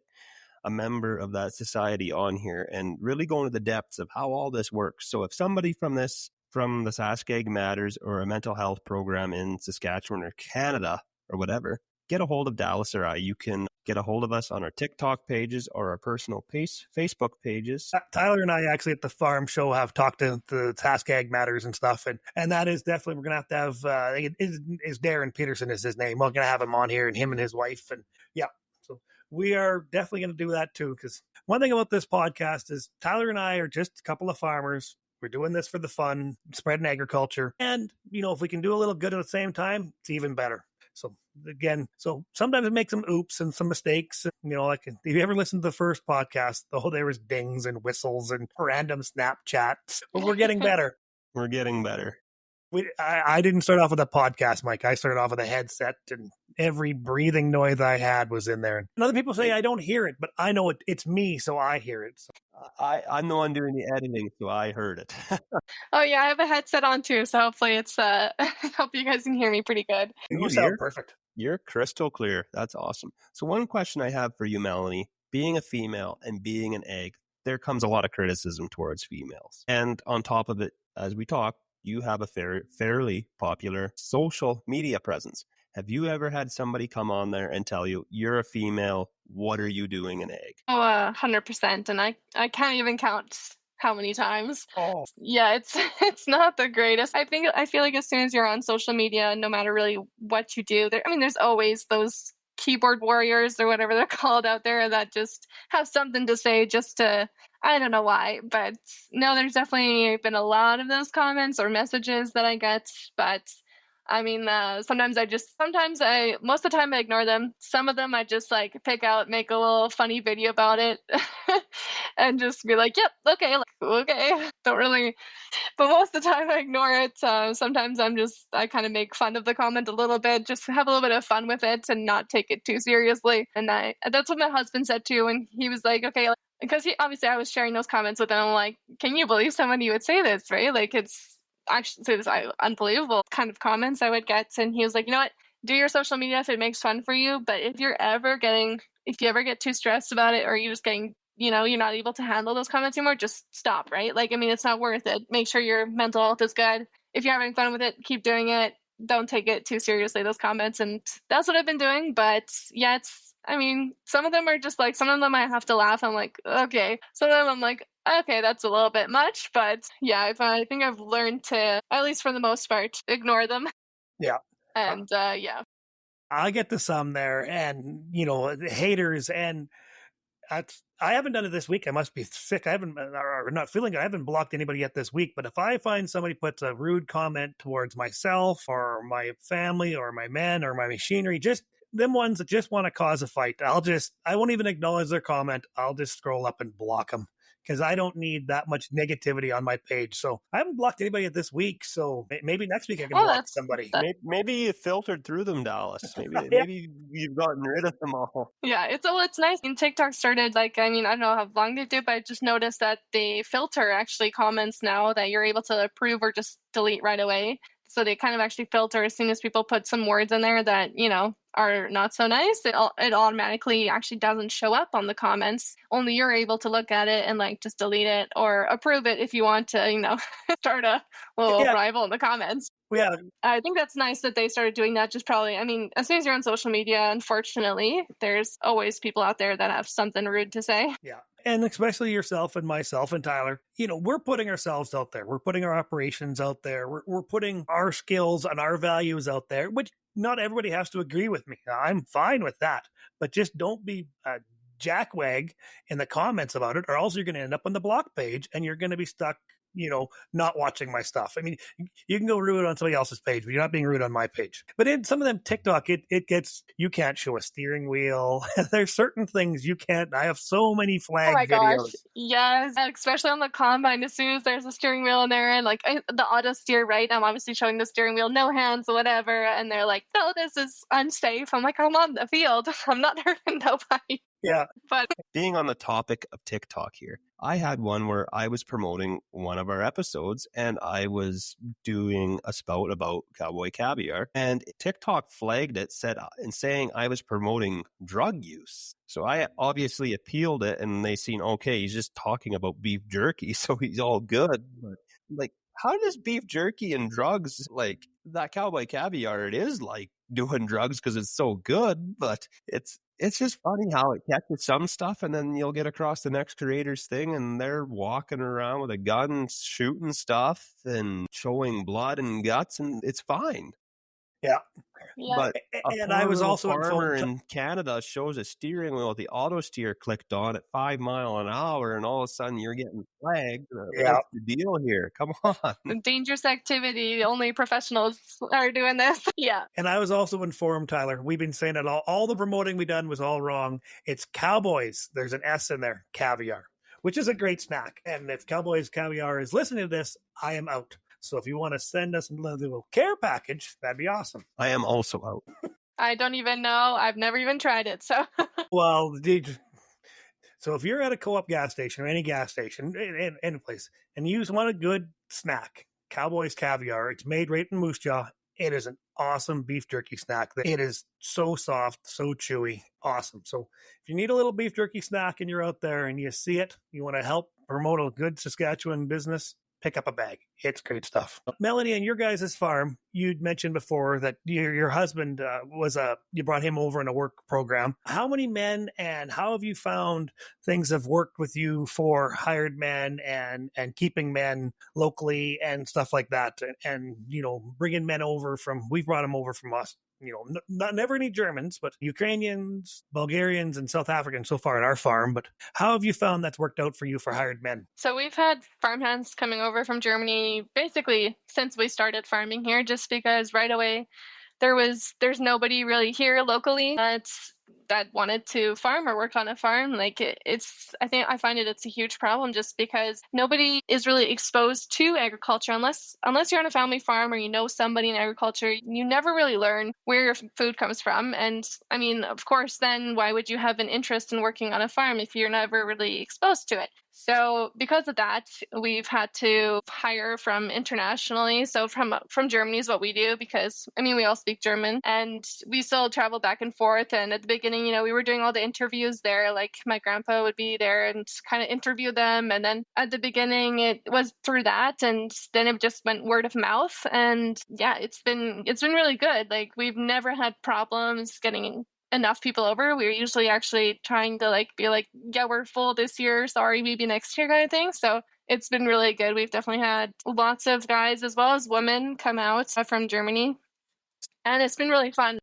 a member of that society on here and really go into the depths of how all this works. So if somebody from the Saskag Matters or a mental health program in Saskatchewan or Canada or whatever, get a hold of Dallas or I. You can get a hold of us on our TikTok pages or our personal Facebook pages. Tyler and I actually at the farm show have talked to the Saskag Matters and stuff, and that is definitely, we're going to have is Darren Peterson is his name. We're going to have him on here, and him and his wife, and so we are definitely going to do that too, because one thing about this podcast is Tyler and I are just a couple of farmers. We're doing this for the fun, spreading agriculture. And, if we can do a little good at the same time, it's even better. So again, sometimes it makes some oops and some mistakes. Like if you ever listened to the first podcast, there was dings and whistles and random Snapchats, but we're getting better. We're getting better. I didn't start off with a podcast mic. I started off with a headset, and every breathing noise I had was in there. And other people say I don't hear it, but I know it's me, so I hear it. So. I'm the one doing the editing, so I heard it. Oh yeah, I have a headset on too, so hopefully it's hope you guys can hear me pretty good. You sound perfect. You're crystal clear. That's awesome. So one question I have for you, Melanie, being a female and being an egg, there comes a lot of criticism towards females. And on top of it, as we talk, you have a fairly popular social media presence. Have you ever had somebody come on there and tell you, you're a female, what are you doing an egg? Oh, 100%. And I can't even count how many times. Oh. Yeah, it's not the greatest. I feel like as soon as you're on social media, no matter really what you do, there's always those keyboard warriors or whatever they're called out there that just have something to say just to, I don't know why, but no, there's definitely been a lot of those comments or messages that I get, but most of the time I ignore them. Some of them I just like pick out, make a little funny video about it and just be like, yep, okay. Don't really, but most of the time I ignore it. Sometimes I kind of make fun of the comment a little bit, just have a little bit of fun with it and not take it too seriously. And that's what my husband said too. And he was like, okay, because I was sharing those comments with him. I'm like, can you believe somebody would say this, right? Like it's actually this unbelievable kind of comments I would get. And he was like, you know what? Do your social media if it makes fun for you. But if you ever get too stressed about it, or you're just getting, you're not able to handle those comments anymore, just stop, right? Like, it's not worth it. Make sure your mental health is good. If you're having fun with it, keep doing it. Don't take it too seriously, those comments. And that's what I've been doing. But yeah, some of them are just like, some of them I have to laugh. I'm like, okay. Some of them I'm like, okay, that's a little bit much. But yeah, I think I've learned to, at least for the most part, ignore them. Yeah. And yeah. I get to some there, and, haters, and I haven't done it this week. I must be sick. I haven't, or not feeling it. I haven't blocked anybody yet this week. But if I find somebody puts a rude comment towards myself or my family or my men or my machinery, just them ones that just want to cause a fight, I won't even acknowledge their comment. I'll just scroll up and block them, because I don't need that much negativity on my page. So I haven't blocked anybody yet this week. So maybe next week I can block somebody. Maybe you filtered through them, Dallas. Maybe you've gotten rid of them all. Yeah, it's nice. And TikTok started, I don't know how long they do, but I just noticed that they filter actually comments now that you're able to approve or just delete right away. So they kind of actually filter as soon as people put some words in there that, are not so nice. It automatically actually doesn't show up on the comments. Only you're able to look at it and just delete it or approve it if you want to, start a little rival in the comments. Yeah. I think that's nice that they started doing that. Just probably, as soon as you're on social media, unfortunately, there's always people out there that have something rude to say. Yeah. And especially yourself and myself and Tyler, we're putting ourselves out there. We're putting our operations out there. We're putting our skills and our values out there, which not everybody has to agree with me. I'm fine with that, but just don't be a jackwag in the comments about it, or else you're going to end up on the block page and you're going to be stuck, not watching my stuff. I mean, you can go rude on somebody else's page, but you're not being rude on my page. But in some of them TikTok, it gets, you can't show a steering wheel. There's certain things you can't. I have so many flag Oh my videos. gosh, yes, especially on the combine. As soon as there's a steering wheel in there, and like the auto steer, right? I'm obviously showing the steering wheel, no hands, whatever, and they're like, "No, this is unsafe." I'm like, "I'm on the field. I'm not hurting nobody." Yeah. But being on the topic of TikTok here, I had one where I was promoting one of our episodes and I was doing a spout about cowboy caviar, and TikTok flagged it, saying I was promoting drug use. So I obviously appealed it, and they seen, okay, he's just talking about beef jerky, so he's all good. But like, how does beef jerky and drugs, like that cowboy caviar, it is like doing drugs because it's so good, but it's just funny how it catches some stuff, and then you'll get across the next creator's thing and they're walking around with a gun shooting stuff and showing blood and guts, and it's fine. Yeah. But and I was also farmer informed in Canada shows a steering wheel with the auto steer clicked on at 5 miles an hour, and all of a sudden you're getting flagged. Yeah. What's the deal here? Come on. dangerous activity. Only professionals are doing this. Yeah. And I was also informed, Tyler, we've been saying it all the promoting we done was all wrong. It's Cowboys. There's an S in there, caviar, which is a great snack. And if Cowboys Caviar is listening to this, I am out. So if you want to send us a little care package, that'd be awesome. I am also out. I don't even know. I've never even tried it. So, Well, so if you're at a Co-op gas station or any gas station, any place, and you want a good snack, Cowboys Caviar, it's made right in Moose Jaw. It is an awesome beef jerky snack. It is so soft, so chewy, awesome. So if you need a little beef jerky snack and you're out there and you see it, you want to help promote a good Saskatchewan business, pick up a bag. It's great stuff. Melanie, on your guys' farm, you'd mentioned before that your husband you brought him over in a work program. How many men, and how have you found things have worked with you for hired men and keeping men locally and stuff like that? And bringing men over we've brought them over from us. Never any Germans, but Ukrainians, Bulgarians, and South Africans so far at our farm. But how have you found that's worked out for you for hired men? So we've had farmhands coming over from Germany basically since we started farming here, just because right away there's nobody really here locally that wanted to farm or work on a farm. Like I find it's a huge problem just because nobody is really exposed to agriculture unless you're on a family farm or you know somebody in agriculture. You never really learn where your food comes from. And I mean, of course, then why would you have an interest in working on a farm if you're never really exposed to it? So because of that, we've had to hire from internationally. So from Germany is what we do, because I mean, we all speak German and we still travel back and forth. And at the beginning, we were doing all the interviews there. Like my grandpa would be there and kind of interview them. And then at the beginning, it was through that, and then it just went word of mouth. And yeah, it's been really good. Like we've never had problems getting enough people over. We're usually actually trying to be like, yeah, we're full this year, sorry, maybe next year kind of thing. So it's been really good. We've definitely had lots of guys as well as women come out from Germany, and it's been really fun.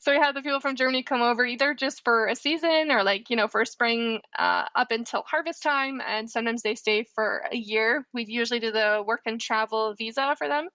So we have the people from Germany come over either just for a season or for spring up until harvest time, and sometimes they stay for a year. We usually do the work and travel visa for them.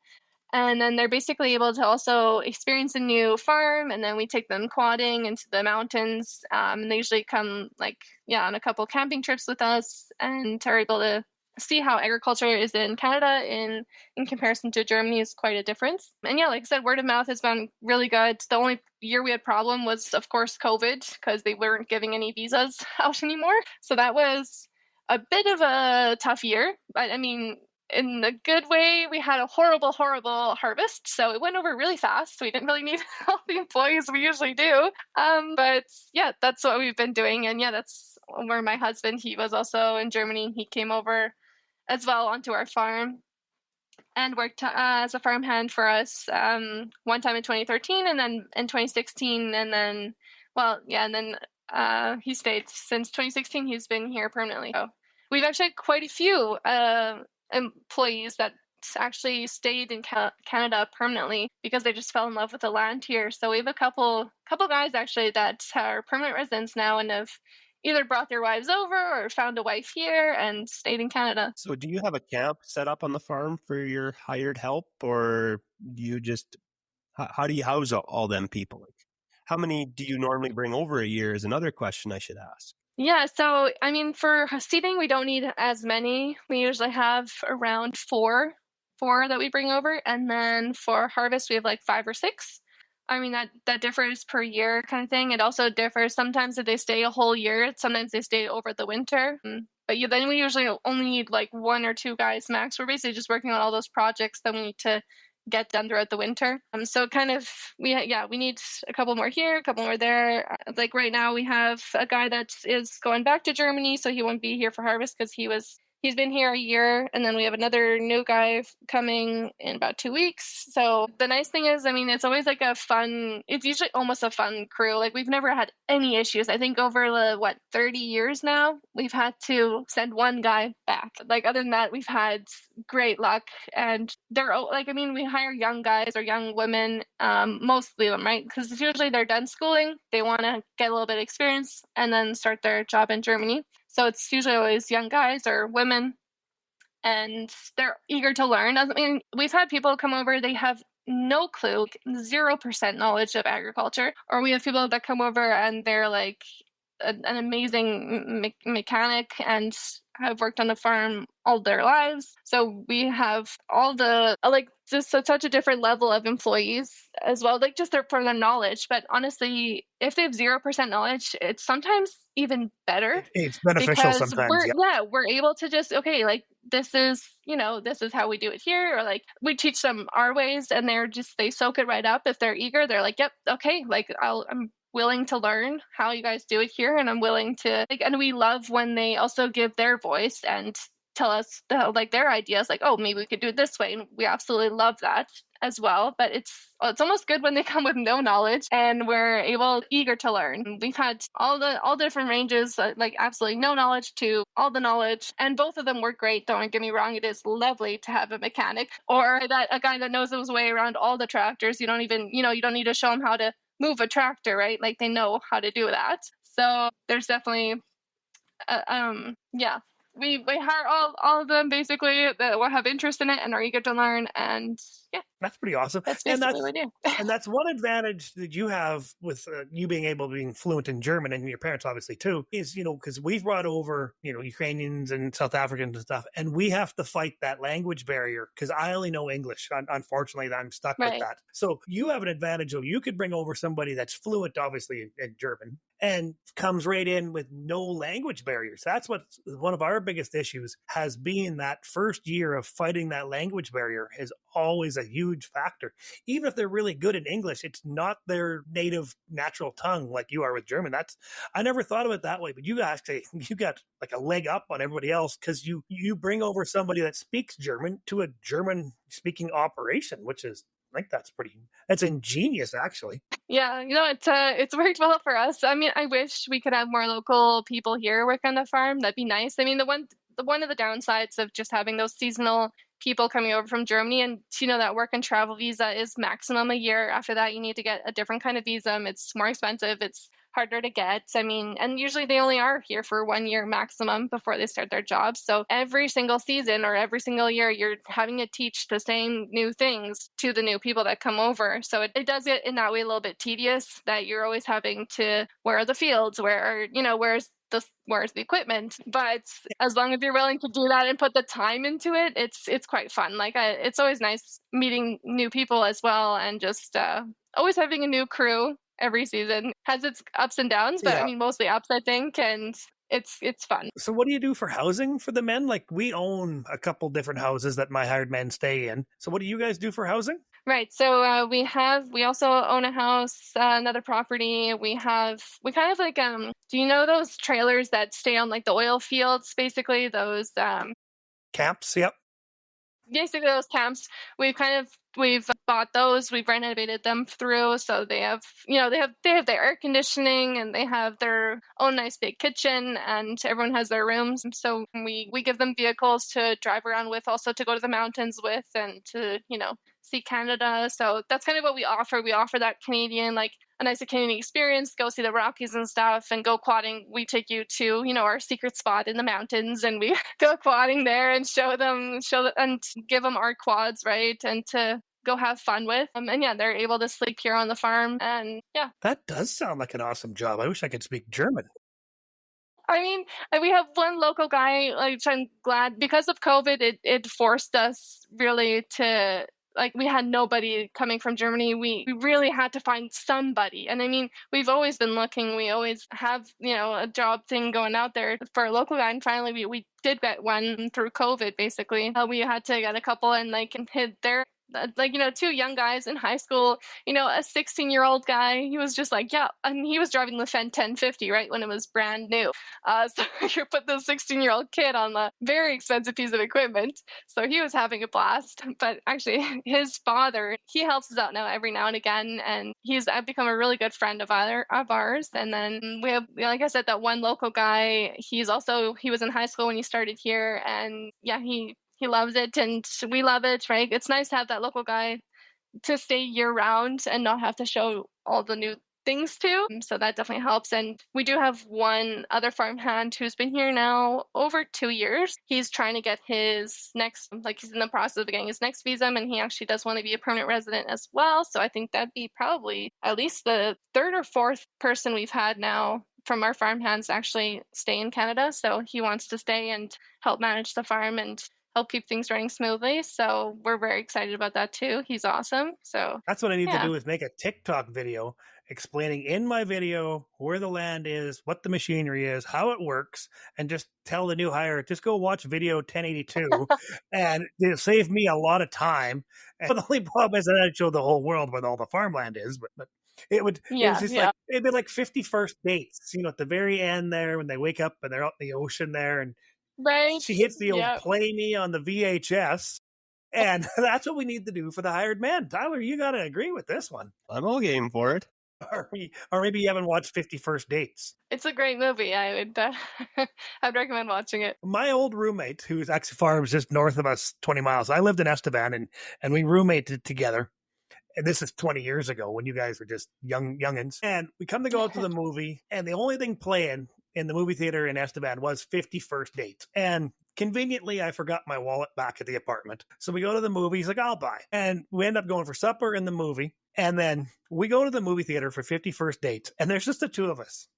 And then they're basically able to also experience a new farm, and then we take them quadding into the mountains. And they usually come on a couple camping trips with us, and are able to see how agriculture is in Canada in comparison to Germany is quite a difference. And yeah, like I said, word of mouth has been really good. The only year we had problem was, of course, COVID, because they weren't giving any visas out anymore. So that was a bit of a tough year. But I mean, in a good way, we had a horrible, horrible harvest. So it went over really fast. So we didn't really need all the employees we usually do. But yeah, that's what we've been doing. And yeah, that's where my husband, he was also in Germany. He came over as well onto our farm and worked as a farmhand for us one time in 2013 and then in 2016. And then, he stayed since 2016. He's been here permanently. So we've actually had quite a few employees that actually stayed in Canada permanently because they just fell in love with the land here. So we have a couple guys actually that are permanent residents now and have either brought their wives over or found a wife here and stayed in Canada. So do you have a camp set up on the farm for your hired help, or do you just, how do you house all them people? Like, how many do you normally bring over a year is another question I should ask. Yeah, so I mean, for seeding, we don't need as many. We usually have around four that we bring over, and then for harvest, we have like 5 or 6. I mean, that differs per year kind of thing. It also differs. Sometimes if they stay a whole year, sometimes they stay over the winter. But then we usually only need like 1 or 2 guys max. We're basically just working on all those projects that we need to get done throughout the winter. So kind of we need a couple more here, a couple more there. Like right now we have a guy that is going back to Germany, so he won't be here for harvest because he's been here a year, and then we have another new guy coming in about 2 weeks. So the nice thing is, I mean, it's always like it's usually almost a fun crew. Like we've never had any issues. I think over the 30 years now, we've had to send one guy back. Like other than that, we've had great luck, and they're like, I mean, we hire young guys or young women, mostly them, right? Because usually they're done schooling, they want to get a little bit of experience and then start their job in Germany. So it's usually always young guys or women, and they're eager to learn. I mean, we've had people come over, they have no clue, 0% knowledge of agriculture. Or we have people that come over and they're like an amazing mechanic and have worked on the farm all their lives. So we have all the, just such a different level of employees as well, like just for their knowledge. But honestly, if they have 0% knowledge, it's sometimes even better. It's beneficial sometimes. We're able to just, okay, like this is how we do it here, or like we teach them our ways and they soak it right up. If they're eager, they're like, yep, okay, like I'm willing to learn how you guys do it here, and I'm willing to and we love when they also give their voice and tell us their ideas, like, oh, maybe we could do it this way, and we absolutely love that as well. But it's almost good when they come with no knowledge and we're eager to learn. We've had all different ranges, like absolutely no knowledge to all the knowledge, and both of them work great. Don't get me wrong, it is lovely to have a mechanic or a guy that knows his way around all the tractors. You don't even you don't need to show them how to move a tractor, right? Like they know how to do that. So there's definitely we hire all of them basically that will have interest in it and are eager to learn, and that's pretty awesome. That's basically what we do. And that's one advantage that you have with you being fluent in German, and your parents obviously too, is, because we've brought over, Ukrainians and South Africans and stuff, and we have to fight that language barrier because I only know English. Unfortunately, I'm stuck with that. So you have an advantage, though. You could bring over somebody that's fluent, obviously, in German, and comes right in with no language barriers. That's what one of our biggest issues has been. That first year of fighting that language barrier is always a huge factor. Even if they're really good in English, it's not their native natural tongue like you are with German. I never thought of it that way, but you got like a leg up on everybody else because you bring over somebody that speaks German to a German speaking operation, which is, I think that's ingenious, actually. Yeah, it's worked well for us. I mean, I wish we could have more local people here work on the farm. That'd be nice. I mean, one of the downsides of just having those seasonal people coming over from Germany, and that work and travel visa is maximum a year. After that, you need to get a different kind of visa. It's more expensive. It's harder to get. I mean, and usually they only are here for 1 year maximum before they start their jobs. So every single season or every single year, you're having to teach the same new things to the new people that come over. So it does get in that way a little bit tedious that you're always having to, where are the fields? Where's the equipment? But as long as you're willing to do that and put the time into it, it's quite fun. Like it's always nice meeting new people as well, and just always having a new crew every season. Has its ups and downs, but I mean mostly ups, I think, and it's fun. So what do you do for housing for the men? Like we own a couple different houses that my hired men stay in. So what do you guys do for housing? Right. So we also own a house, another property. We kind of like, do you know those trailers that stay on like the oil fields, basically those, camps? Yep. basically those camps, we've bought those, we've renovated them through, so they have, they have their air conditioning, and they have their own nice big kitchen, and everyone has their rooms. And so we give them vehicles to drive around with, also to go to the mountains with, and to see Canada. So that's kind of what we offer. We offer that Canadian, like a nice Canadian experience, go see the Rockies and stuff, and go quadding. We take you to, our secret spot in the mountains, and we go quadding there and show them and give them our quads, right? And to go have fun with. And yeah, they're able to sleep here on the farm. And yeah. That does sound like an awesome job. I wish I could speak German. I mean, we have one local guy, which I'm glad, because of COVID, it forced us really to, like, we had nobody coming from Germany. We really had to find somebody. And I mean, we've always been looking. We always have, a job thing going out there for a local guy. And finally, we did get one through COVID, basically. We had to get a couple, and hit their, two young guys in high school, a 16-year-old guy. He was just like, yeah, and he was driving the Fendt 1050, right, when it was brand new. So you put the 16-year-old kid on the very expensive piece of equipment. So he was having a blast. But actually, his father, he helps us out every now and again, and I've become a really good friend of ours. And then we have, like I said, that one local guy. He was in high school when he started here, and yeah, he loves it, and we love it, right? It's nice to have that local guy to stay year round and not have to show all the new things to. So that definitely helps. And we do have one other farmhand who's been here now over 2 years. He's trying to get his next, he's in the process of getting his next visa, and he actually does want to be a permanent resident as well. So I think that'd be probably at least the third or fourth person we've had now from our farmhands actually stay in Canada. So he wants to stay and help manage the farm and help keep things running smoothly. So we're very excited about that too. He's awesome. So that's what I need to do, is make a TikTok video explaining in my video where the land is, what the machinery is, how it works, and just tell the new hire, just go watch video 1082 and it'll save me a lot of time. And the only problem is that I'd show the whole world where all the farmland is, but it was just like, it'd be like 51st dates, at the very end there when they wake up and they're out in the ocean there, and right. She hits the old play me on the VHS, and that's what we need to do for the hired man. Tyler, you got to agree with this one. I'm all game for it. Or maybe you haven't watched 51st Dates. It's a great movie. I would I'd recommend watching it. My old roommate, who's actually farms just north of us 20 miles, I lived in Estevan, and we roommated together. And this is 20 years ago when you guys were just youngins. And we come to go out to the movie, and the only thing playing in the movie theater in Estevan was 51st Dates. And conveniently, I forgot my wallet back at the apartment. So we go to the movie. He's like, I'll buy. And we end up going for supper in the movie. And then we go to the movie theater for 51st Dates. And there's just the two of us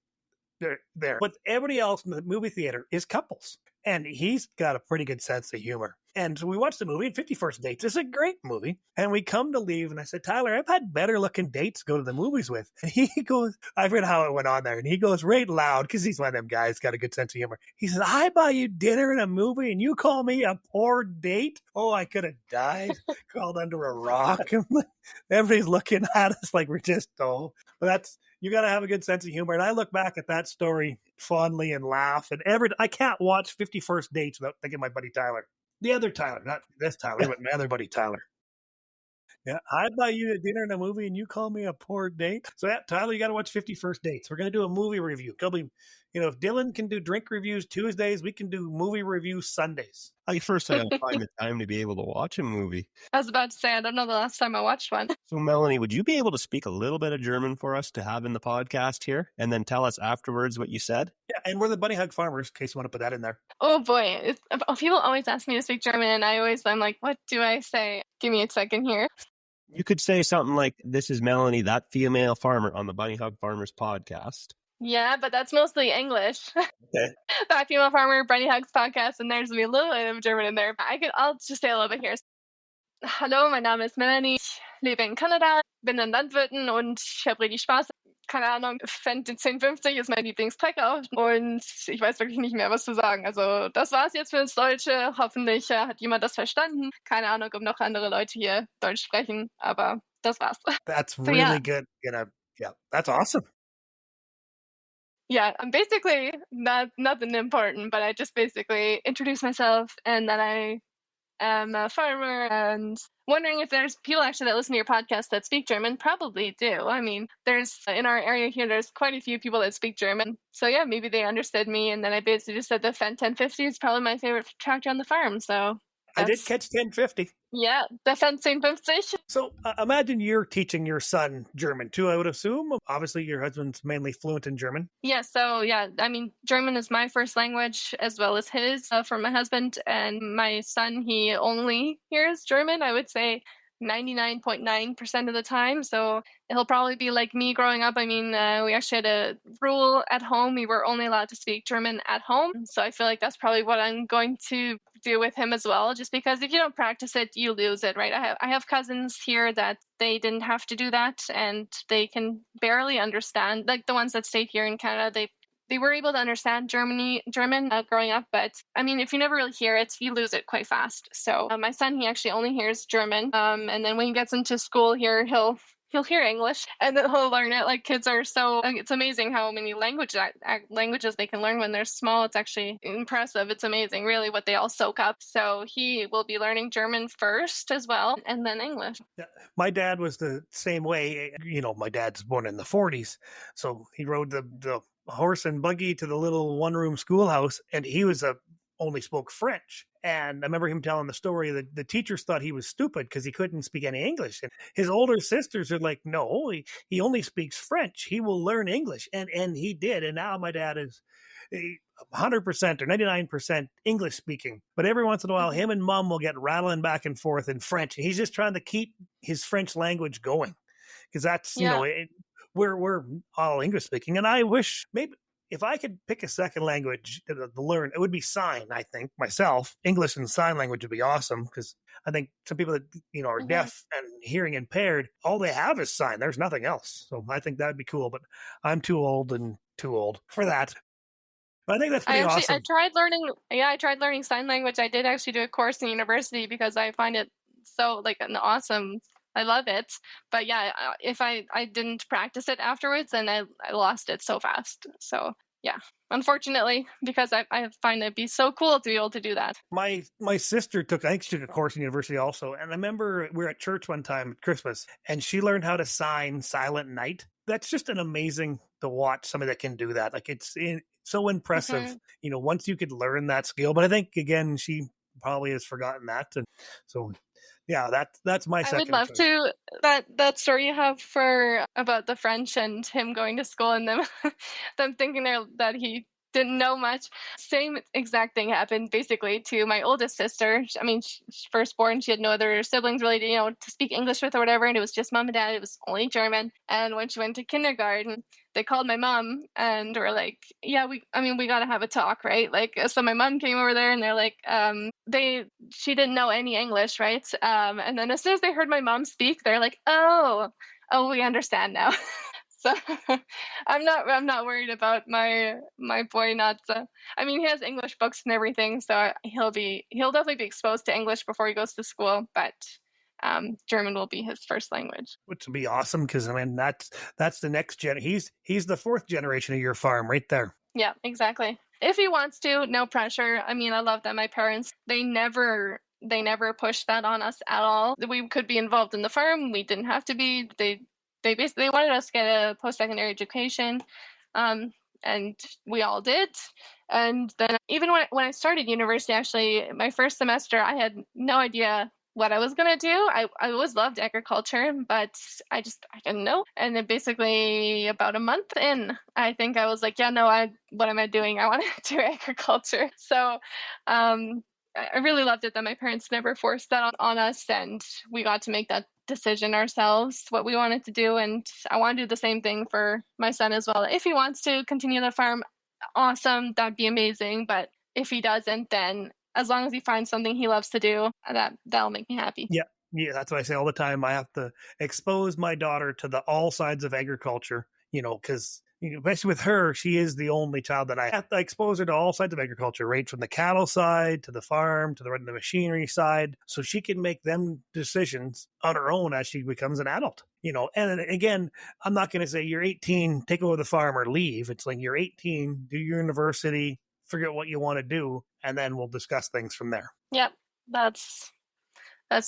there. But everybody else in the movie theater is couples. And he's got a pretty good sense of humor. And so we watched the movie, and 51st Dates is a great movie. And we come to leave, and I said, Tyler, I've had better looking dates to go to the movies with. And he goes, I forget how it went on there. And he goes right loud, because he's one of them guys, got a good sense of humor. He says, I buy you dinner and a movie, and you call me a poor date? Oh, I could have died, crawled under a rock. Everybody's looking at us like we're just, but you got to have a good sense of humor. And I look back at that story fondly and laugh. And I can't watch 51st Dates without thinking of my buddy Tyler. The other Tyler, not this Tyler, but my other buddy Tyler. Yeah, I buy you a dinner and a movie, and you call me a poor date. So yeah, Tyler, you got to watch 51st Dates. We're going to do a movie review. If Dylan can do drink reviews Tuesdays, we can do movie reviews Sundays. First, I got to find the time to be able to watch a movie. I was about to say, I don't know the last time I watched one. So, Melanie, would you be able to speak a little bit of German for us to have in the podcast here, and then tell us afterwards what you said? Yeah, and we're the Bunny Hug Farmers, in case you want to put that in there. Oh boy, people always ask me to speak German, and I'm like, what do I say? Give me a second here. You could say something like, this is Melanie, that female farmer, on the Bunny Hug Farmers podcast. Yeah, but that's mostly English. Okay. That female farmer, Bunny Hugs podcast, and there's going to be a little bit of German in there. I'll just say a little bit here. Hallo, mein Name ist Melanie. Ich lebe in Kanada, bin ein Landwirtin und ich habe richtig Spaß. Keine Ahnung, Fendt 1050 ist mein Lieblingstrecker und ich weiß wirklich nicht mehr, was zu sagen. Also das war's jetzt für das Deutsche. Hoffentlich hat jemand das verstanden. Keine Ahnung, ob noch andere Leute hier Deutsch sprechen, aber das war's. That's really good. That's awesome. Yeah, I'm basically nothing important, but I just basically introduce myself, and then I am a farmer, and wondering if there's people actually that listen to your podcast that speak German. Probably do. I mean, there's in our area here, there's quite a few people that speak German. So yeah, maybe they understood me. And then I basically just said the Fendt 1050 is probably my favorite tractor on the farm. So I did catch 1050. Yeah, the Fendt 1050. So imagine you're teaching your son German too, I would assume. Obviously, your husband's mainly fluent in German. Yeah, so yeah, I mean, German is my first language as well as his for my husband. And my son, he only hears German, I would say 99.9% of the time. So he'll probably be like me growing up. I mean, we actually had a rule at home. We were only allowed to speak German at home. So I feel like that's probably what I'm going to do with him as well, just because if you don't practice it, you lose it, right? I have cousins here that they didn't have to do that, and they can barely understand, like the ones that stayed here in Canada, they were able to understand German growing up, but I mean, if you never really hear it, you lose it quite fast. So my son, he actually only hears German, and then when he gets into school here, he'll hear English and then he'll learn it. Like kids are so, it's amazing how many languages they can learn when they're small. It's actually impressive. It's amazing really what they all soak up. So he will be learning German first as well, and then English. Yeah. My dad was the same way. You know, my dad's born in the 40s. So he rode the horse and buggy to the little one-room schoolhouse, and he was only spoke French. And I remember him telling the story that the teachers thought he was stupid because he couldn't speak any English. And his older sisters are like, no, he only speaks French. He will learn English. And he did. And now my dad is 100% or 99% English speaking. But every once in a while, him and mom will get rattling back and forth in French. And he's just trying to keep his French language going because that's, you know, we're all English speaking. And I wish maybe if I could pick a second language to learn, it would be sign, I think, myself. English and sign language would be awesome because I think some people that, you know, are deaf and hearing impaired, all they have is sign. There's nothing else. So I think that'd be cool, but I'm too old for that. But I think that's pretty awesome. I tried learning sign language. I did actually do a course in university because I find it so like an awesome, I love it. But yeah, if I didn't practice it afterwards, then I lost it so fast. So yeah, unfortunately, because I find it'd be so cool to be able to do that. My sister I think she took a course in university also. And I remember we were at church one time at Christmas and she learned how to sign Silent Night. That's just an amazing to watch somebody that can do that. Like it's so impressive, you know, once you could learn that skill. But I think, again, she probably has forgotten that. And so yeah, that's my second. I would love choice. to that story you have about the French and him going to school and them thinking that he didn't know much. Same exact thing happened basically to my oldest sister. I mean, she's firstborn. She had no other siblings really, to speak English with or whatever, and it was just mom and dad. It was only German. And when she went to kindergarten, they called my mom and were like, yeah, we got to have a talk, right? Like, so my mom came over there and they're like, she didn't know any English, right? And then as soon as they heard my mom speak, they're like, oh, we understand now. So I'm not worried about my boy not. I mean, he has English books and everything, so he'll definitely be exposed to English before he goes to school. But German will be his first language, which will be awesome because I mean that's the next gen. He's the fourth generation of your farm right there. Yeah, exactly. If he wants to, no pressure. I mean, I love that my parents they never pushed that on us at all. We could be involved in the farm. We didn't have to be. They basically wanted us to get a post-secondary education, and we all did. And then even when I started university, actually, my first semester, I had no idea what I was going to do. I always loved agriculture, but I didn't know. And then basically about a month in, I think I was like, yeah, no, what am I doing? I want to do agriculture. So I really loved it that my parents never forced that on us, and we got to make that decision ourselves, what we wanted to do. And I want to do the same thing for my son as well. If he wants to continue the farm, awesome, that'd be amazing. But if he doesn't, then as long as he finds something he loves to do, that'll make me happy. Yeah, that's what I say all the time. I have to expose my daughter to all sides of agriculture, because especially with her, she is the only child that I have to expose her to all sides of agriculture, right from the cattle side to the farm to the machinery side, so she can make them decisions on her own as she becomes an adult. And again, I'm not going to say you're 18, take over the farm or leave. It's like you're 18, do your university, figure out what you want to do, and then we'll discuss things from there. Yep. That's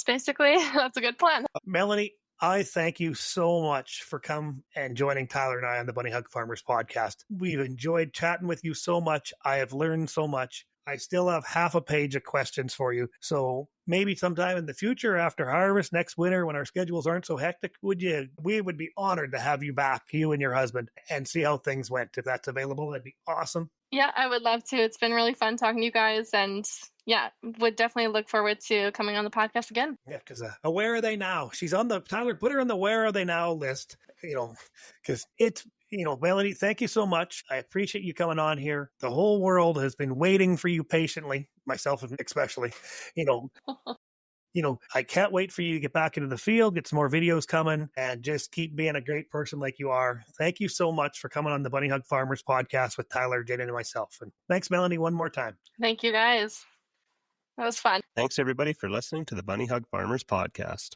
basically, that's a good plan. Melanie, I thank you so much for coming and joining Tyler and I on the Bunny Hug Farmers podcast. We've enjoyed chatting with you so much. I have learned so much. I still have half a page of questions for you. So maybe sometime in the future after harvest next winter when our schedules aren't so hectic, we would be honored to have you back, you and your husband, and see how things went. If that's available, that'd be awesome. Yeah, I would love to. It's been really fun talking to you guys, and yeah, would definitely look forward to coming on the podcast again. Yeah, because where are they now? She's on the, Tyler, put her on the where are they now list, because it's, Melanie, thank you so much. I appreciate you coming on here. The whole world has been waiting for you patiently, myself especially, I can't wait for you to get back into the field, get some more videos coming, and just keep being a great person like you are. Thank you so much for coming on the Bunny Hug Farmers podcast with Tyler, Jaden, and myself. And thanks, Melanie, one more time. Thank you, guys. That was fun. Thanks, everybody, for listening to the Bunny Hug Farmers podcast.